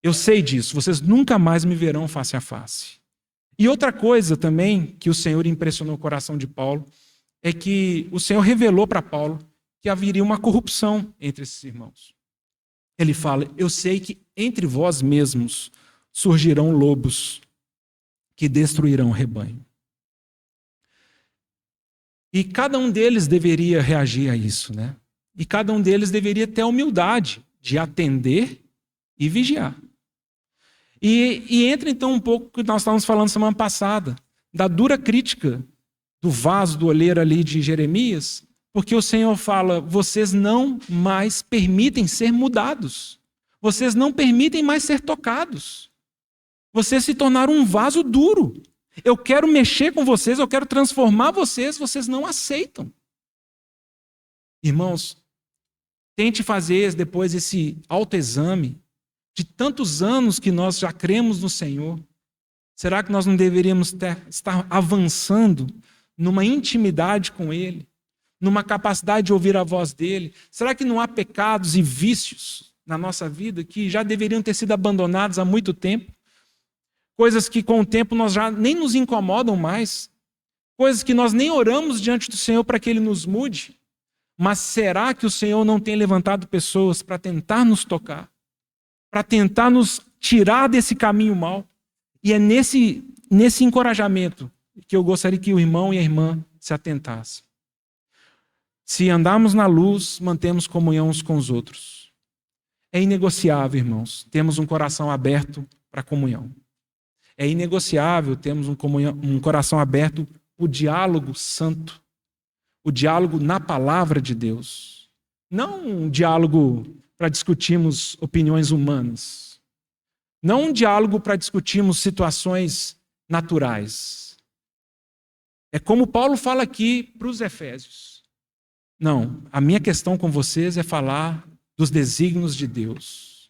Eu sei disso, vocês nunca mais me verão face a face. E outra coisa também que o Senhor impressionou o coração de Paulo é que o Senhor revelou para Paulo que haveria uma corrupção entre esses irmãos. Ele fala: eu sei que entre vós mesmos surgirão lobos que destruirão o rebanho. E cada um deles deveria reagir a isso, né? E cada um deles deveria ter a humildade de atender e vigiar. E entra então um pouco o que nós estávamos falando semana passada, da dura crítica do vaso do oleiro ali de Jeremias, porque o Senhor fala: vocês não mais permitem ser mudados. Vocês não permitem mais ser tocados. Vocês se tornaram um vaso duro. Eu quero mexer com vocês, eu quero transformar vocês, vocês não aceitam. Irmãos, tente fazer depois esse autoexame de tantos anos que nós já cremos no Senhor. Será que nós não deveríamos estar avançando numa intimidade com Ele, numa capacidade de ouvir a voz dEle? Será que não há pecados e vícios na nossa vida que já deveriam ter sido abandonados há muito tempo? Coisas que com o tempo nós já nem nos incomodam mais. Coisas que nós nem oramos diante do Senhor para que Ele nos mude. Mas será que o Senhor não tem levantado pessoas para tentar nos tocar? Para tentar nos tirar desse caminho mau? E é nesse encorajamento que eu gostaria que o irmão e a irmã se atentassem. Se andarmos na luz, mantemos comunhão uns com os outros. É inegociável, irmãos, temos um coração aberto para a comunhão. É inegociável termos um coração aberto para o diálogo santo, o diálogo na palavra de Deus. Não um diálogo para discutirmos opiniões humanas. Não um diálogo para discutirmos situações naturais. É como Paulo fala aqui para os Efésios. Não, a minha questão com vocês é falar dos desígnios de Deus.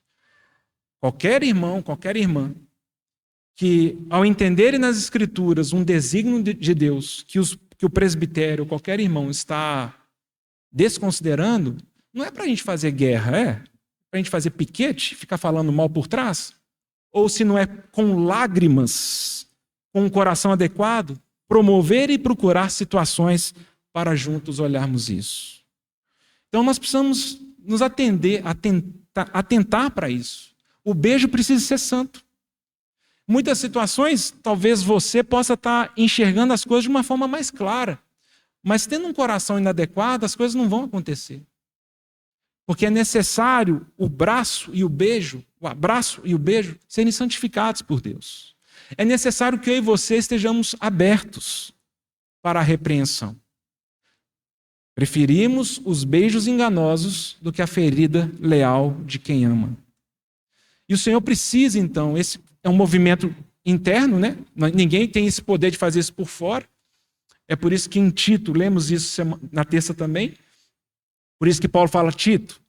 qualquer irmão, qualquer irmã, que ao entenderem nas Escrituras um desígnio de Deus, que o presbitério, qualquer irmão, está desconsiderando, não é para a gente fazer guerra, é para a gente fazer piquete, ficar falando mal por trás? Ou se não é com lágrimas, com um coração adequado, promover e procurar situações para juntos olharmos isso. Então nós precisamos nos atentar para isso. O beijo precisa ser santo. Muitas situações, talvez você possa estar enxergando as coisas de uma forma mais clara, mas tendo um coração inadequado, as coisas não vão acontecer. Porque é necessário o abraço e o beijo serem santificados por Deus. É necessário que eu e você estejamos abertos para a repreensão. Preferimos os beijos enganosos do que a ferida leal de quem ama. E o Senhor precisa, então, esse é um movimento interno, né? Ninguém tem esse poder de fazer isso por fora. É por isso que em Tito, lemos isso na terça também, por isso que Paulo fala, Tito,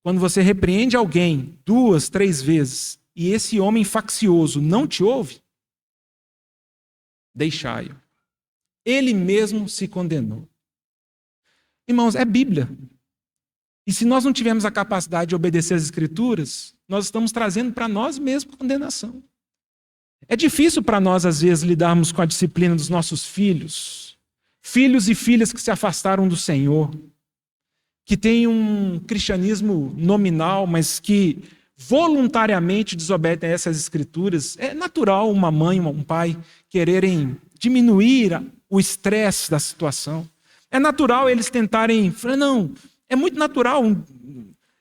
quando você repreende alguém 2, 3 vezes e esse homem faccioso não te ouve, deixai-o. Ele mesmo se condenou. Irmãos, é Bíblia. E se nós não tivermos a capacidade de obedecer às Escrituras, nós estamos trazendo para nós mesmos condenação. É difícil para nós, às vezes, lidarmos com a disciplina dos nossos filhos. Filhos e filhas que se afastaram do Senhor, que têm um cristianismo nominal, mas que voluntariamente desobedecem a essas Escrituras. É natural uma mãe, um pai quererem diminuir o estresse da situação. É natural eles tentarem... Não, é muito natural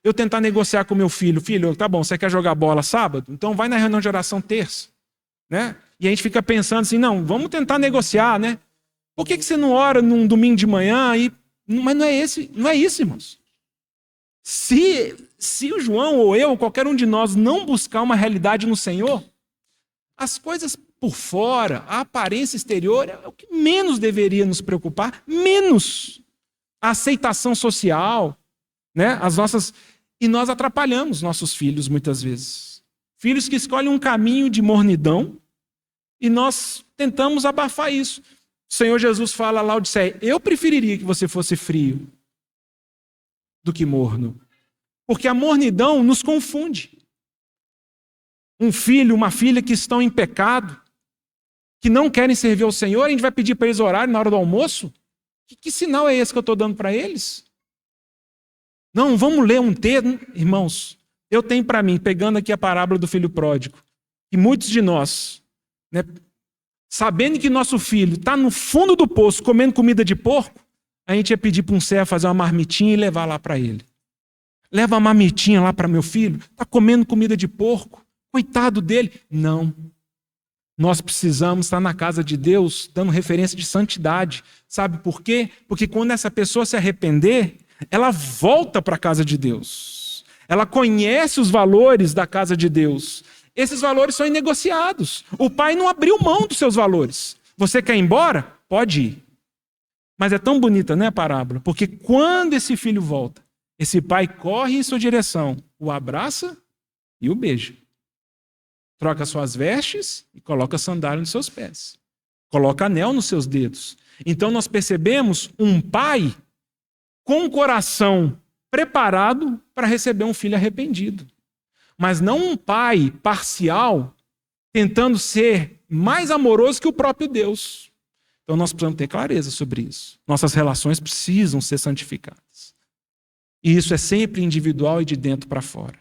eu tentar negociar com meu filho. Filho, tá bom, você quer jogar bola sábado? Então vai na reunião de oração terça. Né? E a gente fica pensando assim, não, vamos tentar negociar, né? Por que você não ora num domingo de manhã? Mas não é isso, irmãos. Se o João ou eu, ou qualquer um de nós, não buscar uma realidade no Senhor, as coisas por fora, a aparência exterior, é o que menos deveria nos preocupar, menos a aceitação social, né? E nós atrapalhamos nossos filhos muitas vezes. Filhos que escolhem um caminho de mornidão e nós tentamos abafar isso. O Senhor Jesus fala lá, Laodiceia, eu preferiria que você fosse frio do que morno. Porque a mornidão nos confunde. Um filho, uma filha que estão em pecado, que não querem servir ao Senhor, a gente vai pedir para eles orarem na hora do almoço? Que sinal é esse que eu estou dando para eles? Não, vamos ler um texto. Irmãos, eu tenho para mim, pegando aqui a parábola do filho pródigo, e muitos de nós, né, sabendo que nosso filho está no fundo do poço comendo comida de porco, a gente ia pedir para um servo fazer uma marmitinha e levar lá para ele. Leva a marmitinha lá para meu filho, está comendo comida de porco, coitado dele. Não. Nós precisamos estar na casa de Deus, dando referência de santidade. Sabe por quê? Porque quando essa pessoa se arrepender, ela volta para a casa de Deus. Ela conhece os valores da casa de Deus. Esses valores são inegociados. O pai não abriu mão dos seus valores. Você quer ir embora? Pode ir. Mas é tão bonita, né, a parábola? Porque quando esse filho volta, esse pai corre em sua direção, o abraça e o beija. Troca suas vestes e coloca sandália nos seus pés. Coloca anel nos seus dedos. Então nós percebemos um pai com o coração preparado para receber um filho arrependido. Mas não um pai parcial tentando ser mais amoroso que o próprio Deus. Então nós precisamos ter clareza sobre isso. Nossas relações precisam ser santificadas. E isso é sempre individual e de dentro para fora.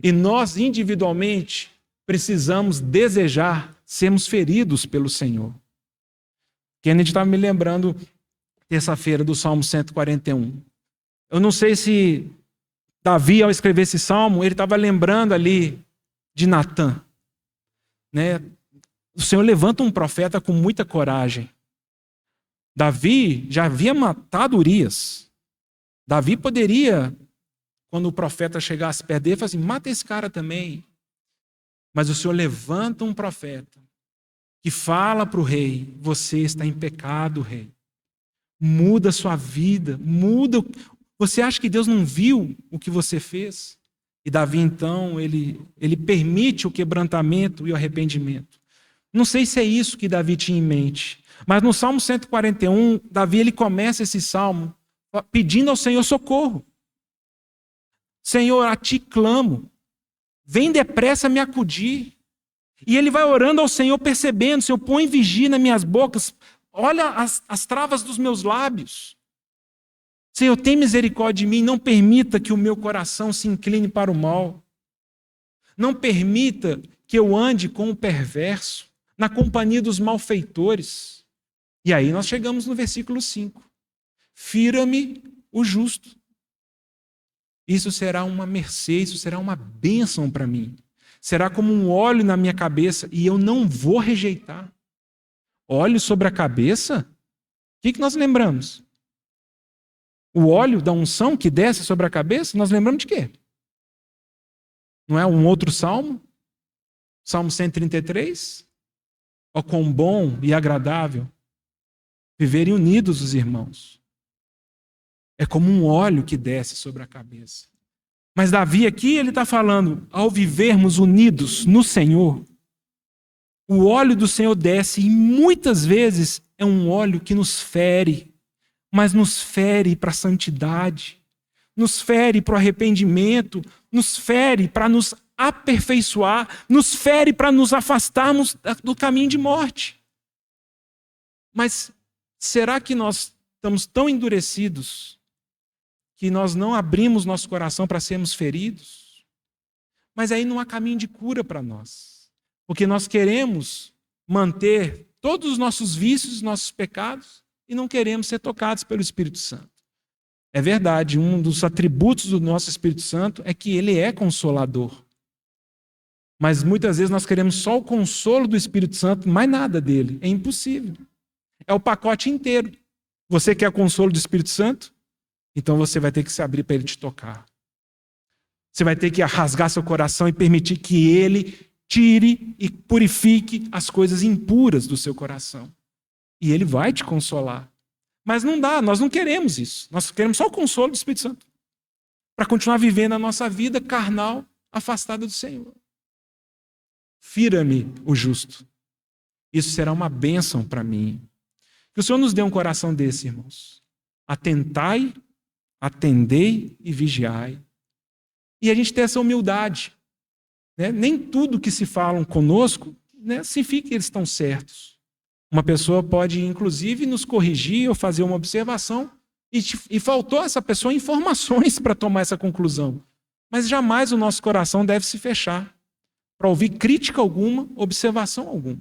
E nós individualmente precisamos desejar sermos feridos pelo Senhor. Kennedy estava me lembrando terça-feira do Salmo 141. Eu não sei se Davi, ao escrever esse salmo, ele estava lembrando ali de Natã. Né? O Senhor levanta um profeta com muita coragem. Davi já havia matado Urias. Davi poderia, quando o profeta chegasse perto dele, falar assim, mata esse cara também. Mas o Senhor levanta um profeta que fala para o rei, você está em pecado, rei. Muda a sua vida, muda. Você acha que Deus não viu o que você fez? E Davi, então, ele permite o quebrantamento e o arrependimento. Não sei se é isso que Davi tinha em mente, mas no Salmo 141, Davi ele começa esse salmo pedindo ao Senhor socorro. Senhor, a ti clamo, vem depressa me acudir. E ele vai orando ao Senhor, percebendo: Senhor, põe vigia nas minhas bocas, olha as travas dos meus lábios. Senhor, tem misericórdia de mim, não permita que o meu coração se incline para o mal. Não permita que eu ande com o perverso, na companhia dos malfeitores. E aí nós chegamos no versículo 5. Fira-me o justo. Isso será uma mercê, isso será uma bênção para mim. Será como um óleo na minha cabeça e eu não vou rejeitar. Óleo sobre a cabeça? O que nós lembramos? O óleo da unção que desce sobre a cabeça, nós lembramos de quê? Não é um outro salmo? Salmo 133? Ó, quão bom e agradável viverem unidos os irmãos. É como um óleo que desce sobre a cabeça. Mas Davi aqui, ele está falando, ao vivermos unidos no Senhor, o óleo do Senhor desce e muitas vezes é um óleo que nos fere, mas nos fere para a santidade, nos fere para o arrependimento, nos fere para nos aperfeiçoar, nos fere para nos afastarmos do caminho de morte. Mas será que nós estamos tão endurecidos que nós não abrimos nosso coração para sermos feridos? Mas aí não há caminho de cura para nós, porque nós queremos manter todos os nossos vícios, nossos pecados, e não queremos ser tocados pelo Espírito Santo. É verdade, um dos atributos do nosso Espírito Santo é que ele é consolador. Mas muitas vezes nós queremos só o consolo do Espírito Santo, mais nada dele. É impossível. É o pacote inteiro. Você quer o consolo do Espírito Santo? Então você vai ter que se abrir para ele te tocar. Você vai ter que rasgar seu coração e permitir que ele tire e purifique as coisas impuras do seu coração. E ele vai te consolar. Mas não dá, nós não queremos isso. Nós queremos só o consolo do Espírito Santo. Para continuar vivendo a nossa vida carnal, afastada do Senhor. Fira-me o justo. Isso será uma bênção para mim. Que o Senhor nos dê um coração desse, irmãos. Atentai, atendei e vigiai. E a gente tem essa humildade. Né? Nem tudo que se falam conosco, né, significa que eles estão certos. Uma pessoa pode, inclusive, nos corrigir ou fazer uma observação e faltou a essa pessoa informações para tomar essa conclusão. Mas jamais o nosso coração deve se fechar para ouvir crítica alguma, observação alguma.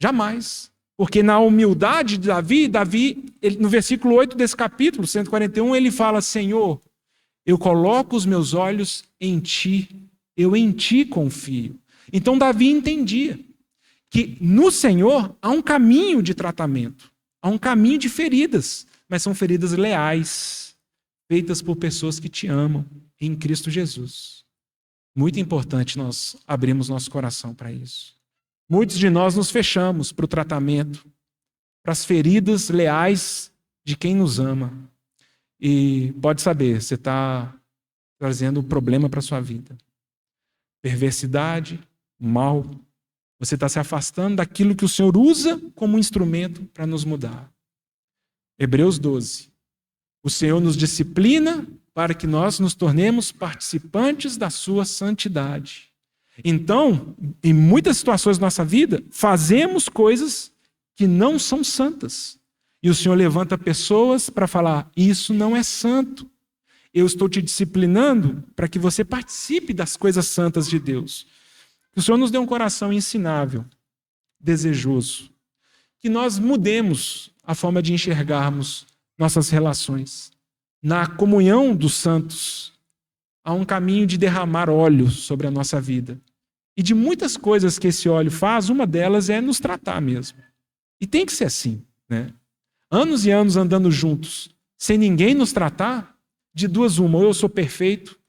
Jamais. Porque na humildade de Davi, no versículo 8 desse capítulo, 141, ele fala: Senhor, eu coloco os meus olhos em ti, eu em ti confio. Então Davi entendia que no Senhor há um caminho de tratamento, há um caminho de feridas, mas são feridas leais, feitas por pessoas que te amam em Cristo Jesus. Muito importante nós abrirmos nosso coração para isso. Muitos de nós nos fechamos para o tratamento, para as feridas leais de quem nos ama. E pode saber, você está trazendo um problema para a sua vida. Perversidade, mal. Você está se afastando daquilo que o Senhor usa como instrumento para nos mudar. Hebreus 12. O Senhor nos disciplina para que nós nos tornemos participantes da sua santidade. Então, em muitas situações da nossa vida, fazemos coisas que não são santas. E o Senhor levanta pessoas para falar: isso não é santo. Eu estou te disciplinando para que você participe das coisas santas de Deus. Que o Senhor nos dê um coração ensinável, desejoso. Que nós mudemos a forma de enxergarmos nossas relações. Na comunhão dos santos, há um caminho de derramar óleo sobre a nossa vida. E de muitas coisas que esse óleo faz, uma delas é nos tratar mesmo. E tem que ser assim, né? Anos e anos andando juntos, sem ninguém nos tratar, de duas uma: ou eu sou perfeito,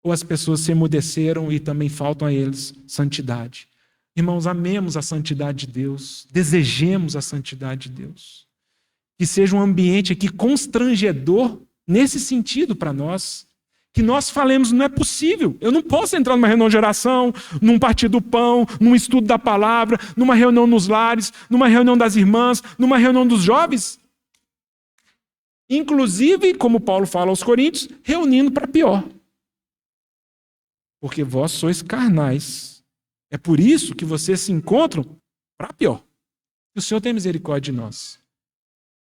ou as pessoas se emudeceram e também faltam a eles santidade. Irmãos, amemos a santidade de Deus, desejemos a santidade de Deus. Que seja um ambiente aqui constrangedor nesse sentido para nós, que nós falemos, não é possível. Eu não posso entrar numa reunião de oração, num partir do pão, num estudo da palavra, numa reunião nos lares, numa reunião das irmãs, numa reunião dos jovens. Inclusive, como Paulo fala aos Coríntios, reunindo para pior. Porque vós sois carnais. É por isso que vocês se encontram para pior. Que o Senhor tenha misericórdia de nós.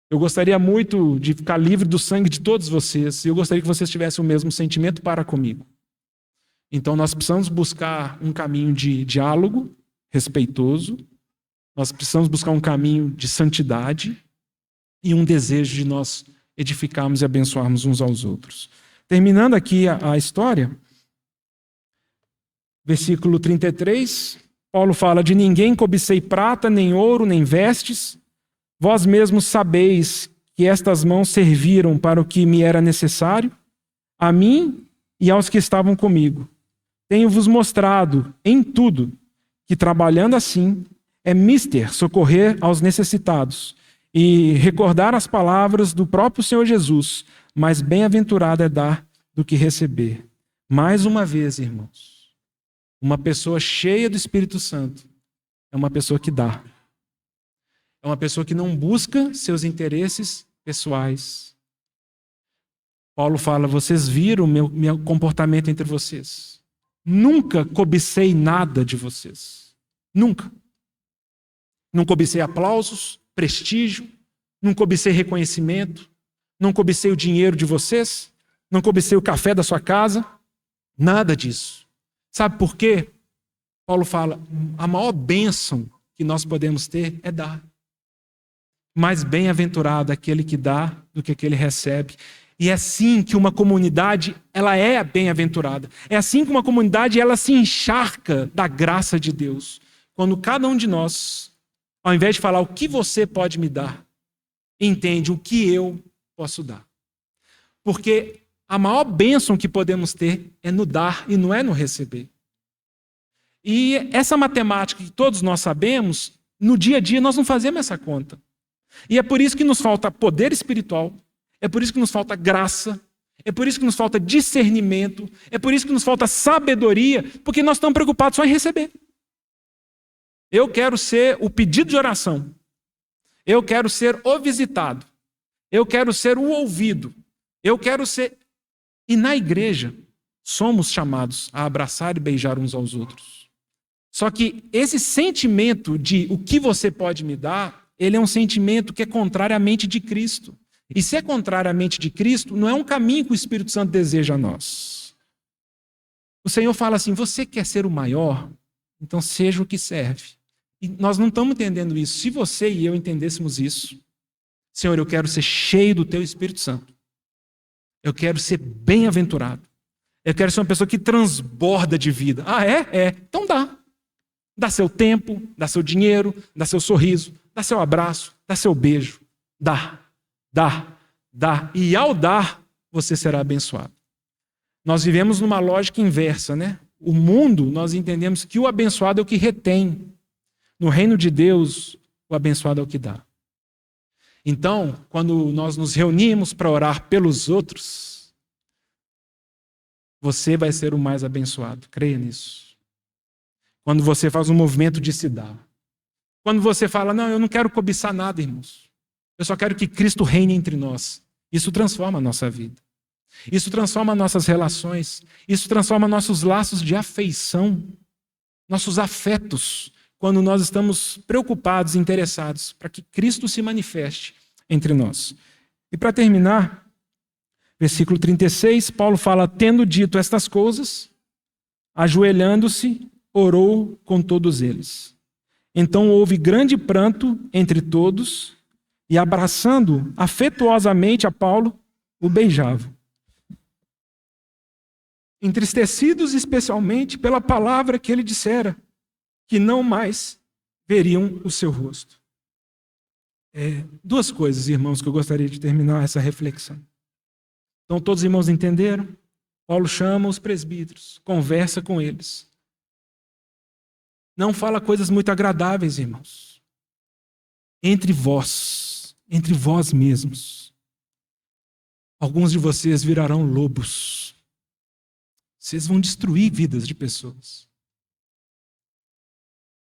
Eu gostaria muito de ficar livre do sangue de todos vocês, e eu gostaria que vocês tivessem o mesmo sentimento para comigo. Então nós precisamos buscar um caminho de diálogo respeitoso, nós precisamos buscar um caminho de santidade e um desejo de nós edificarmos e abençoarmos uns aos outros. Terminando aqui a história, versículo 33, Paulo fala: de ninguém cobicei prata, nem ouro, nem vestes. Vós mesmos sabeis que estas mãos serviram para o que me era necessário, a mim e aos que estavam comigo. Tenho-vos mostrado em tudo que, trabalhando assim, é mister socorrer aos necessitados e recordar as palavras do próprio Senhor Jesus, mas bem-aventurado é dar do que receber. Mais uma vez, irmãos, uma pessoa cheia do Espírito Santo é uma pessoa que dá. É uma pessoa que não busca seus interesses pessoais. Paulo fala: vocês viram o meu comportamento entre vocês. Nunca cobicei nada de vocês. Nunca. Não cobicei aplausos, prestígio, não cobicei reconhecimento, não cobicei o dinheiro de vocês, não cobicei o café da sua casa. Nada disso. Sabe por quê? Paulo fala: a maior bênção que nós podemos ter é dar. Mais bem-aventurado aquele que dá do que aquele que recebe. E é assim que uma comunidade, ela é bem-aventurada. É assim que uma comunidade, ela se encharca da graça de Deus. Quando cada um de nós, ao invés de falar o que você pode me dar, entende o que eu posso dar. Porque a maior bênção que podemos ter é no dar e não é no receber. E essa matemática que todos nós sabemos, no dia a dia nós não fazemos essa conta. E é por isso que nos falta poder espiritual, é por isso que nos falta graça, é por isso que nos falta discernimento, é por isso que nos falta sabedoria, porque nós estamos preocupados só em receber. Eu quero ser o pedido de oração, eu quero ser o visitado, eu quero ser o ouvido, eu quero ser... E na igreja, somos chamados a abraçar e beijar uns aos outros. Só que esse sentimento de o que você pode me dar, ele é um sentimento que é contrário à mente de Cristo. E se é contrário à mente de Cristo, não é um caminho que o Espírito Santo deseja a nós. O Senhor fala assim: você quer ser o maior? Então seja o que serve. E nós não estamos entendendo isso. Se você e eu entendêssemos isso, Senhor, eu quero ser cheio do Teu Espírito Santo. Eu quero ser bem-aventurado. Eu quero ser uma pessoa que transborda de vida. Ah, é? É. Então dá. Dá seu tempo, dá seu dinheiro, dá seu sorriso, dá seu abraço, dá seu beijo. Dá. E ao dar, você será abençoado. Nós vivemos numa lógica inversa, né? O mundo, nós entendemos que o abençoado é o que retém. No reino de Deus, o abençoado é o que dá. Então, quando nós nos reunimos para orar pelos outros, você vai ser o mais abençoado. Creia nisso. Quando você faz um movimento de se dar. Quando você fala: não, eu não quero cobiçar nada, irmãos. Eu só quero que Cristo reine entre nós. Isso transforma a nossa vida. Isso transforma nossas relações. Isso transforma nossos laços de afeição. Nossos afetos. Quando nós estamos preocupados e interessados para que Cristo se manifeste entre nós. E para terminar, versículo 36, Paulo fala: tendo dito estas coisas, ajoelhando-se, orou com todos eles. Então houve grande pranto entre todos, e abraçando afetuosamente a Paulo, o beijavam. Entristecidos especialmente pela palavra que ele dissera, que não mais veriam o seu rosto. Duas coisas, irmãos, que eu gostaria de terminar essa reflexão. Então todos os irmãos entenderam? Paulo chama os presbíteros, conversa com eles. Não fala coisas muito agradáveis, irmãos. Entre vós mesmos, alguns de vocês virarão lobos. Vocês vão destruir vidas de pessoas.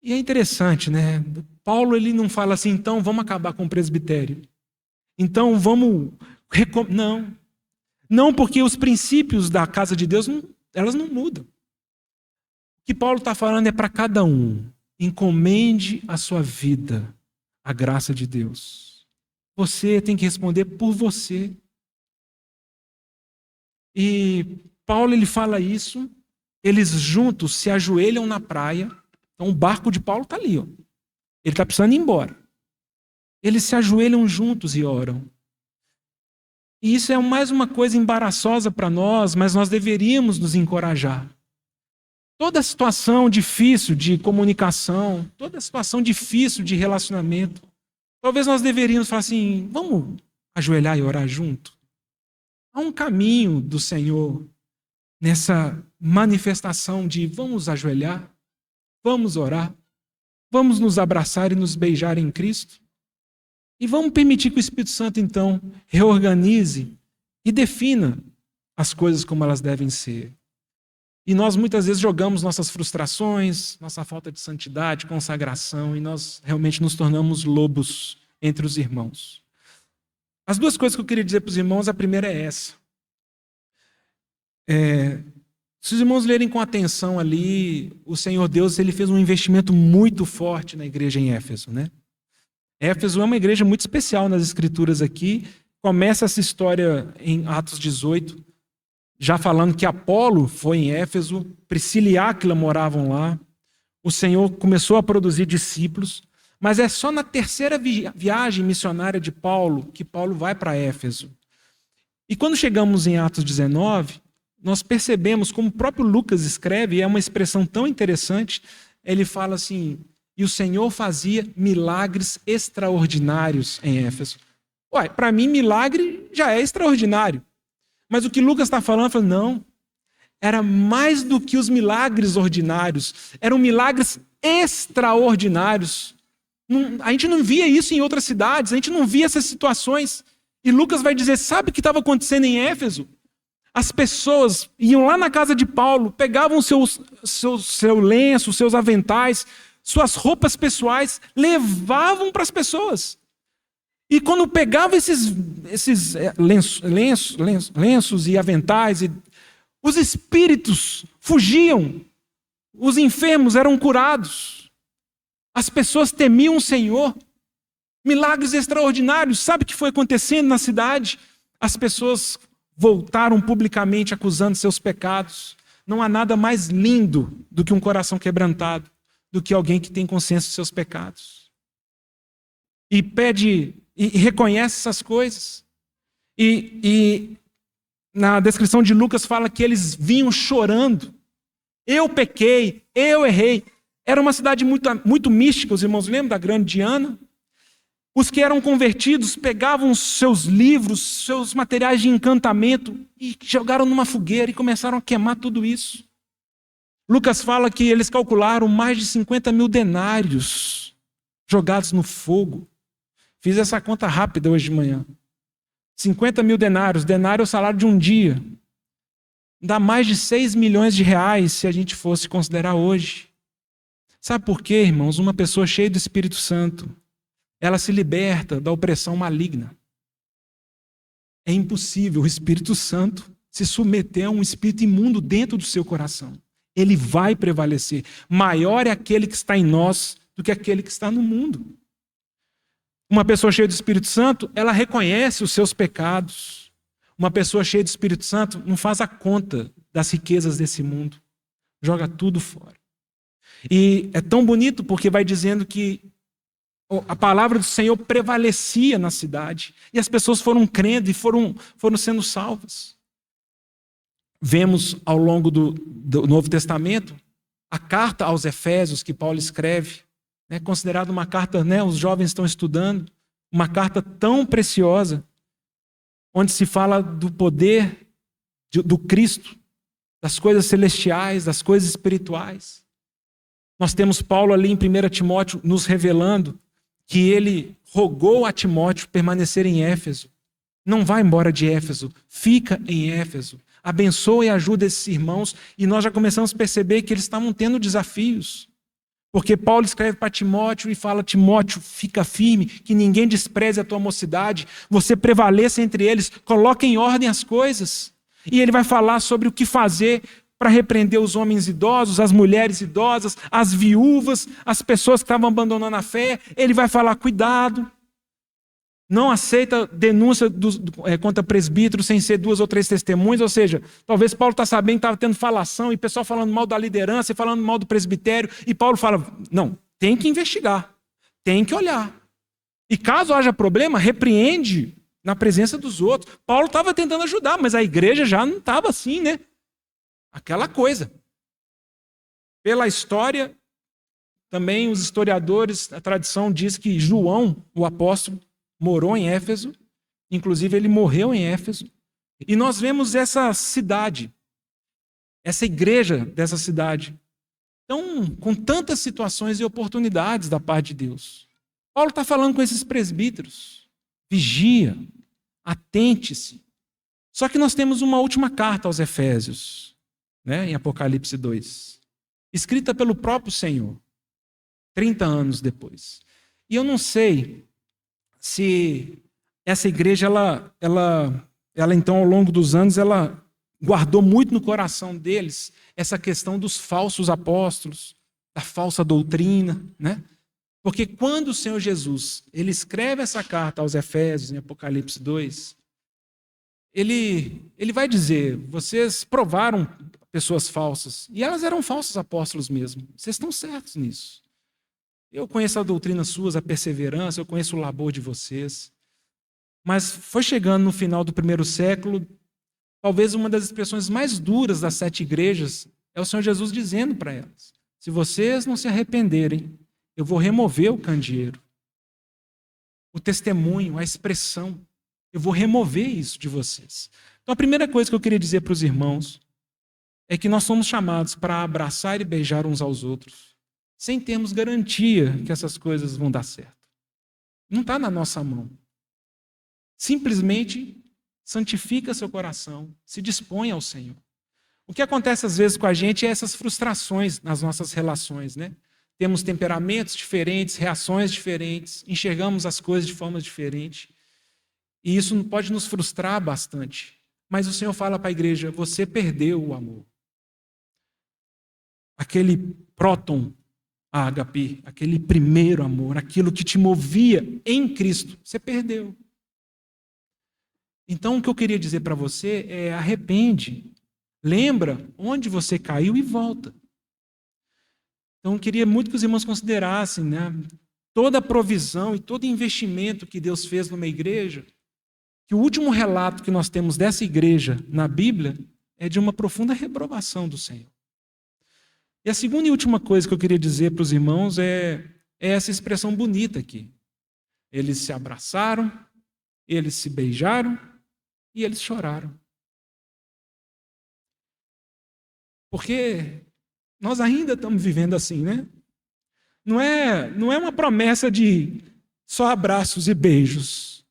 E é interessante, né? Paulo ele não fala assim, então vamos acabar com o presbitério. Então vamos... Não. Não, porque os princípios da casa de Deus, elas não mudam. O que Paulo está falando é para cada um. Encomende a sua vida à graça de Deus. Você tem que responder por você. E Paulo ele fala isso, eles juntos se ajoelham na praia. Então o barco de Paulo está ali. Ó. Ele está precisando ir embora. Eles se ajoelham juntos e oram. E isso é mais uma coisa embaraçosa para nós, mas nós deveríamos nos encorajar. Toda situação difícil de comunicação, toda situação difícil de relacionamento, talvez nós deveríamos falar assim, vamos ajoelhar e orar junto? Há um caminho do Senhor nessa manifestação de vamos ajoelhar, vamos orar, vamos nos abraçar e nos beijar em Cristo. E vamos permitir que o Espírito Santo, então, reorganize e defina as coisas como elas devem ser. E nós muitas vezes jogamos nossas frustrações, nossa falta de santidade, consagração, e nós realmente nos tornamos lobos entre os irmãos. As duas coisas que eu queria dizer para os irmãos, a primeira é essa. Se os irmãos lerem com atenção ali, o Senhor Deus ele fez um investimento muito forte na igreja em Éfeso, né? Éfeso é uma igreja muito especial nas Escrituras aqui. Começa essa história em Atos 18, já falando que Apolo foi em Éfeso, Priscila e Áquila moravam lá. O Senhor começou a produzir discípulos, mas é só na terceira viagem missionária de Paulo que Paulo vai para Éfeso. E quando chegamos em Atos 19, nós percebemos, como o próprio Lucas escreve, e é uma expressão tão interessante, ele fala assim... E o Senhor fazia milagres extraordinários em Éfeso. Para mim, milagre já é extraordinário. Mas o que Lucas está falando, não. Era mais do que os milagres ordinários. Eram milagres extraordinários. A gente não via isso em outras cidades. A gente não via essas situações. E Lucas vai dizer, sabe o que estava acontecendo em Éfeso? As pessoas iam lá na casa de Paulo, pegavam seu lenço, seus aventais, suas roupas pessoais, levavam para as pessoas. E quando pegavam esses lenços e aventais, os espíritos fugiam, os enfermos eram curados, as pessoas temiam o Senhor. Milagres extraordinários. Sabe o que foi acontecendo na cidade? As pessoas voltaram publicamente acusando seus pecados. Não há nada mais lindo do que um coração quebrantado, do que alguém que tem consciência dos seus pecados. E pede, e reconhece essas coisas. E na descrição de Lucas fala que eles vinham chorando. Eu pequei, eu errei. Era uma cidade muito, muito mística, os irmãos lembram da grande Diana? Os que eram convertidos pegavam seus livros, seus materiais de encantamento e jogaram numa fogueira e começaram a queimar tudo isso. Lucas fala que eles calcularam mais de 50 mil denários jogados no fogo. Fiz essa conta rápida hoje de manhã. 50 mil denários. Denário é o salário de um dia. Dá mais de 6 milhões de reais se a gente fosse considerar hoje. Sabe por quê, irmãos? Uma pessoa cheia do Espírito Santo, ela se liberta da opressão maligna. É impossível o Espírito Santo se submeter a um espírito imundo dentro do seu coração. Ele vai prevalecer. Maior é aquele que está em nós do que aquele que está no mundo. Uma pessoa cheia do Espírito Santo, ela reconhece os seus pecados. Uma pessoa cheia do Espírito Santo não faz a conta das riquezas desse mundo. Joga tudo fora. E é tão bonito porque vai dizendo que a palavra do Senhor prevalecia na cidade. E as pessoas foram crendo e foram sendo salvas. Vemos ao longo do Novo Testamento a carta aos Efésios que Paulo escreve, né, considerada uma carta, né, os jovens estão estudando, uma carta tão preciosa, onde se fala do poder do Cristo, das coisas celestiais, das coisas espirituais. Nós temos Paulo ali em 1 Timóteo nos revelando que ele rogou a Timóteo permanecer em Éfeso. Não vá embora de Éfeso, fica em Éfeso. abençoa e ajuda esses irmãos, e nós já começamos a perceber que eles estavam tendo desafios. Porque Paulo escreve para Timóteo e fala: Timóteo, fica firme, que ninguém despreze a tua mocidade, você prevaleça entre eles, coloque em ordem as coisas. E ele vai falar sobre o que fazer para repreender os homens idosos, as mulheres idosas, as viúvas, as pessoas que estavam abandonando a fé. Ele vai falar: cuidado, não aceita denúncia contra presbítero sem ser 2 ou 3 testemunhas. Ou seja, talvez Paulo está sabendo que estava tendo falação e pessoal falando mal da liderança e falando mal do presbitério. E Paulo fala: não, tem que investigar, tem que olhar. E caso haja problema, repreende na presença dos outros. Paulo estava tentando ajudar, mas a igreja já não estava assim, né? Aquela coisa. Pela história, também os historiadores, a tradição diz que João, o apóstolo, morou em Éfeso, inclusive ele morreu em Éfeso, e nós vemos essa cidade, essa igreja dessa cidade, então, com tantas situações e oportunidades da parte de Deus. Paulo está falando com esses presbíteros: vigia, atente-se. Só que nós temos uma última carta aos Efésios, né, em Apocalipse 2, escrita pelo próprio Senhor, 30 anos depois. E eu não sei se essa igreja, ela então, ao longo dos anos, ela guardou muito no coração deles essa questão dos falsos apóstolos, da falsa doutrina, né? Porque quando o Senhor Jesus, ele escreve essa carta aos Efésios, em Apocalipse 2, ele vai dizer: vocês provaram pessoas falsas, e elas eram falsos apóstolos mesmo, vocês estão certos nisso. Eu conheço a doutrina suas, a perseverança, eu conheço o labor de vocês. Mas foi chegando no final do 1º século, talvez uma das expressões mais duras das 7 igrejas é o Senhor Jesus dizendo para elas: se vocês não se arrependerem, eu vou remover o candeeiro, o testemunho, a expressão. Eu vou remover isso de vocês. Então a primeira coisa que eu queria dizer para os irmãos é que nós somos chamados para abraçar e beijar uns aos outros, sem termos garantia que essas coisas vão dar certo. Não está na nossa mão. Simplesmente santifica seu coração, se dispõe ao Senhor. O que acontece às vezes com a gente é essas frustrações nas nossas relações, né? Temos temperamentos diferentes, reações diferentes, enxergamos as coisas de forma diferente. E isso pode nos frustrar bastante. Mas o Senhor fala para a igreja: você perdeu o amor. Aquele próton ágape, aquele primeiro amor, aquilo que te movia em Cristo, você perdeu. Então, o que eu queria dizer para você é: arrepende, lembra onde você caiu e volta. Então, eu queria muito que os irmãos considerassem, né, toda a provisão e todo investimento que Deus fez numa igreja, que o último relato que nós temos dessa igreja na Bíblia é de uma profunda reprovação do Senhor. E a segunda e última coisa que eu queria dizer para os irmãos é essa expressão bonita aqui. Eles se abraçaram, eles se beijaram e eles choraram. Porque nós ainda estamos vivendo assim, né? Não é uma promessa de só abraços e beijos.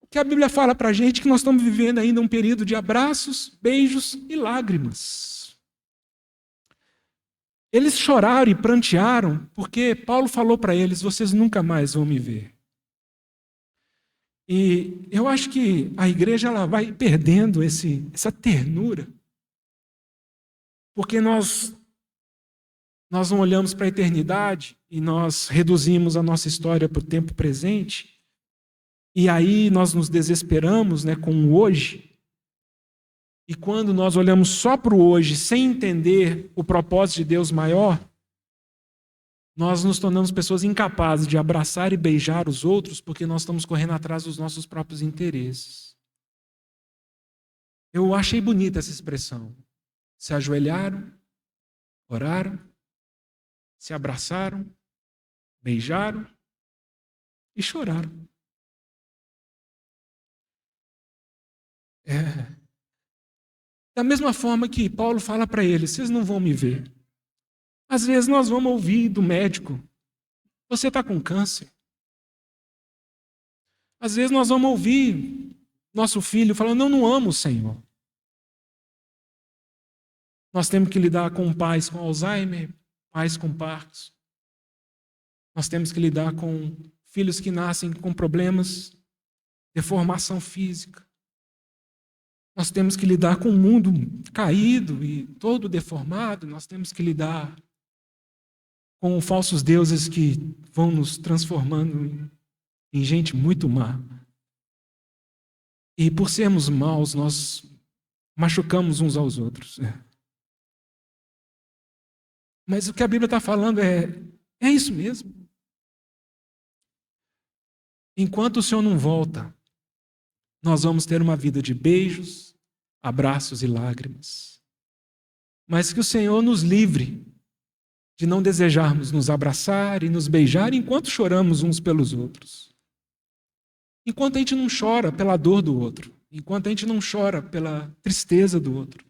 O que a Bíblia fala para a gente é que nós estamos vivendo ainda um período de abraços, beijos e lágrimas. Eles choraram e prantearam porque Paulo falou para eles: vocês nunca mais vão me ver. E eu acho que a igreja ela vai perdendo essa ternura, porque nós não olhamos para a eternidade e nós reduzimos a nossa história para o tempo presente, e aí nós nos desesperamos, né, com o hoje. E quando nós olhamos só para o hoje, sem entender o propósito de Deus maior, nós nos tornamos pessoas incapazes de abraçar e beijar os outros porque nós estamos correndo atrás dos nossos próprios interesses. Eu achei bonita essa expressão. Se ajoelharam, oraram, se abraçaram, beijaram e choraram. Da mesma forma que Paulo fala para eles: vocês não vão me ver. Às vezes nós vamos ouvir do médico: você está com câncer. Às vezes nós vamos ouvir nosso filho falando: eu não amo o Senhor. Nós temos que lidar com pais com Alzheimer, pais com Parkinson. Nós temos que lidar com filhos que nascem com problemas, deformação física. Nós temos que lidar com um mundo caído e todo deformado. Nós temos que lidar com falsos deuses que vão nos transformando em gente muito má. E por sermos maus, nós machucamos uns aos outros. Mas o que a Bíblia está falando é isso mesmo. Enquanto o Senhor não volta, nós vamos ter uma vida de beijos, abraços e lágrimas. Mas que o Senhor nos livre de não desejarmos nos abraçar e nos beijar enquanto choramos uns pelos outros. Enquanto a gente não chora pela dor do outro. Enquanto a gente não chora pela tristeza do outro.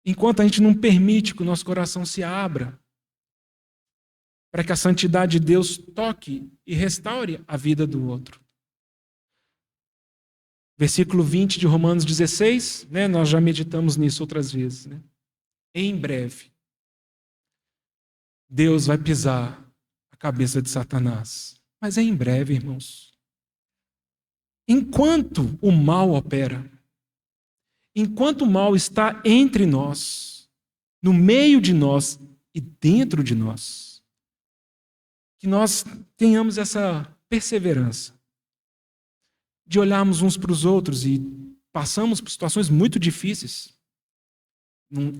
Enquanto a gente não permite que o nosso coração se abra para que a santidade de Deus toque e restaure a vida do outro. Versículo 20 de Romanos 16, nós já meditamos nisso outras vezes. Em breve, Deus vai pisar a cabeça de Satanás. Mas é em breve, irmãos. Enquanto o mal opera, enquanto o mal está entre nós, no meio de nós e dentro de nós, que nós tenhamos essa perseverança de olharmos uns para os outros e passamos por situações muito difíceis.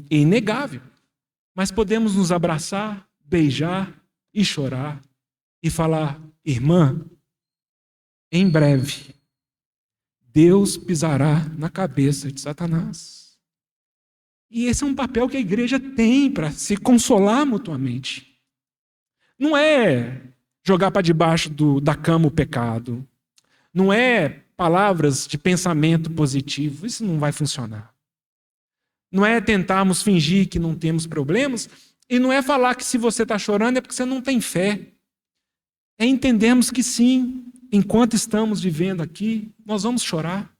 É inegável. Mas podemos nos abraçar, beijar e chorar e falar: irmã, em breve, Deus pisará na cabeça de Satanás. E esse é um papel que a igreja tem para se consolar mutuamente. Não é jogar para debaixo da cama o pecado. Não é palavras de pensamento positivo. Isso não vai funcionar. Não é tentarmos fingir que não temos problemas. E não é falar que se você está chorando é porque você não tem fé. É entendermos que sim, enquanto estamos vivendo aqui, nós vamos chorar.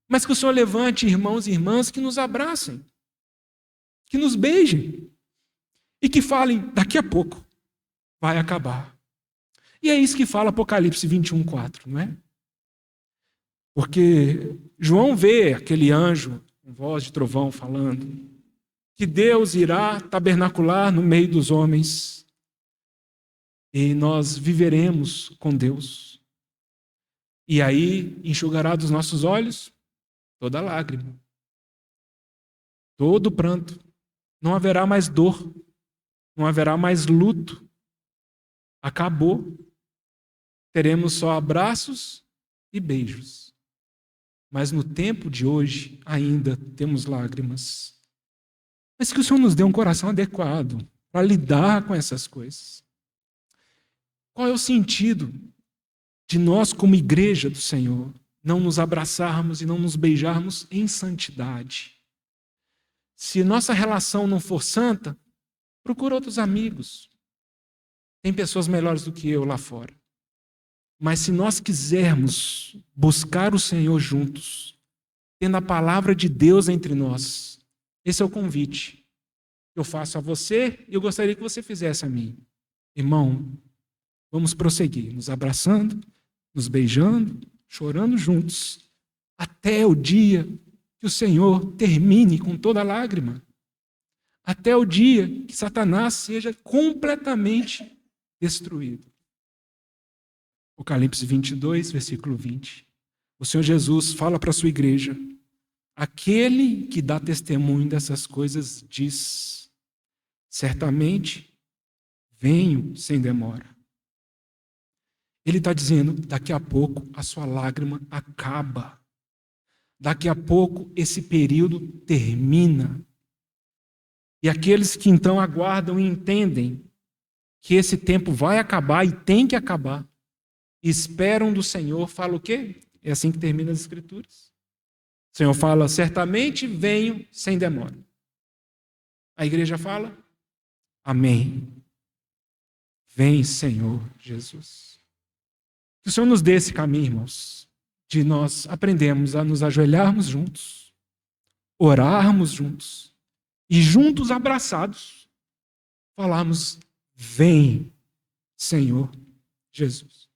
Mas que o Senhor levante irmãos e irmãs que nos abracem, que nos beijem e que falem: daqui a pouco vai acabar. E é isso que fala Apocalipse 21:4, não é? Porque João vê aquele anjo com voz de trovão falando que Deus irá tabernacular no meio dos homens e nós viveremos com Deus. E aí enxugará dos nossos olhos toda lágrima, todo pranto. Não haverá mais dor, não haverá mais luto. Acabou. Teremos só abraços e beijos. Mas no tempo de hoje ainda temos lágrimas. Mas que o Senhor nos dê um coração adequado para lidar com essas coisas. Qual é o sentido de nós, como igreja do Senhor, não nos abraçarmos e não nos beijarmos em santidade? Se nossa relação não for santa, procura outros amigos. Tem pessoas melhores do que eu lá fora. Mas se nós quisermos buscar o Senhor juntos, tendo a palavra de Deus entre nós, esse é o convite que eu faço a você e eu gostaria que você fizesse a mim. Irmão, vamos prosseguir, nos abraçando, nos beijando, chorando juntos, até o dia que o Senhor termine com toda lágrima. Até o dia que Satanás seja completamente destruído. Apocalipse 22, versículo 20. O Senhor Jesus fala para a sua igreja: aquele que dá testemunho dessas coisas diz: certamente venho sem demora. Ele está dizendo: daqui a pouco a sua lágrima acaba. Daqui a pouco esse período termina. E aqueles que então aguardam e entendem que esse tempo vai acabar e tem que acabar, esperam do Senhor, fala o quê? É assim que termina as Escrituras. O Senhor fala: certamente venho sem demora. A igreja fala: amém. Vem, Senhor Jesus. Que o Senhor nos dê esse caminho, irmãos, de nós aprendermos a nos ajoelharmos juntos, orarmos juntos e juntos abraçados falarmos: vem, Senhor Jesus.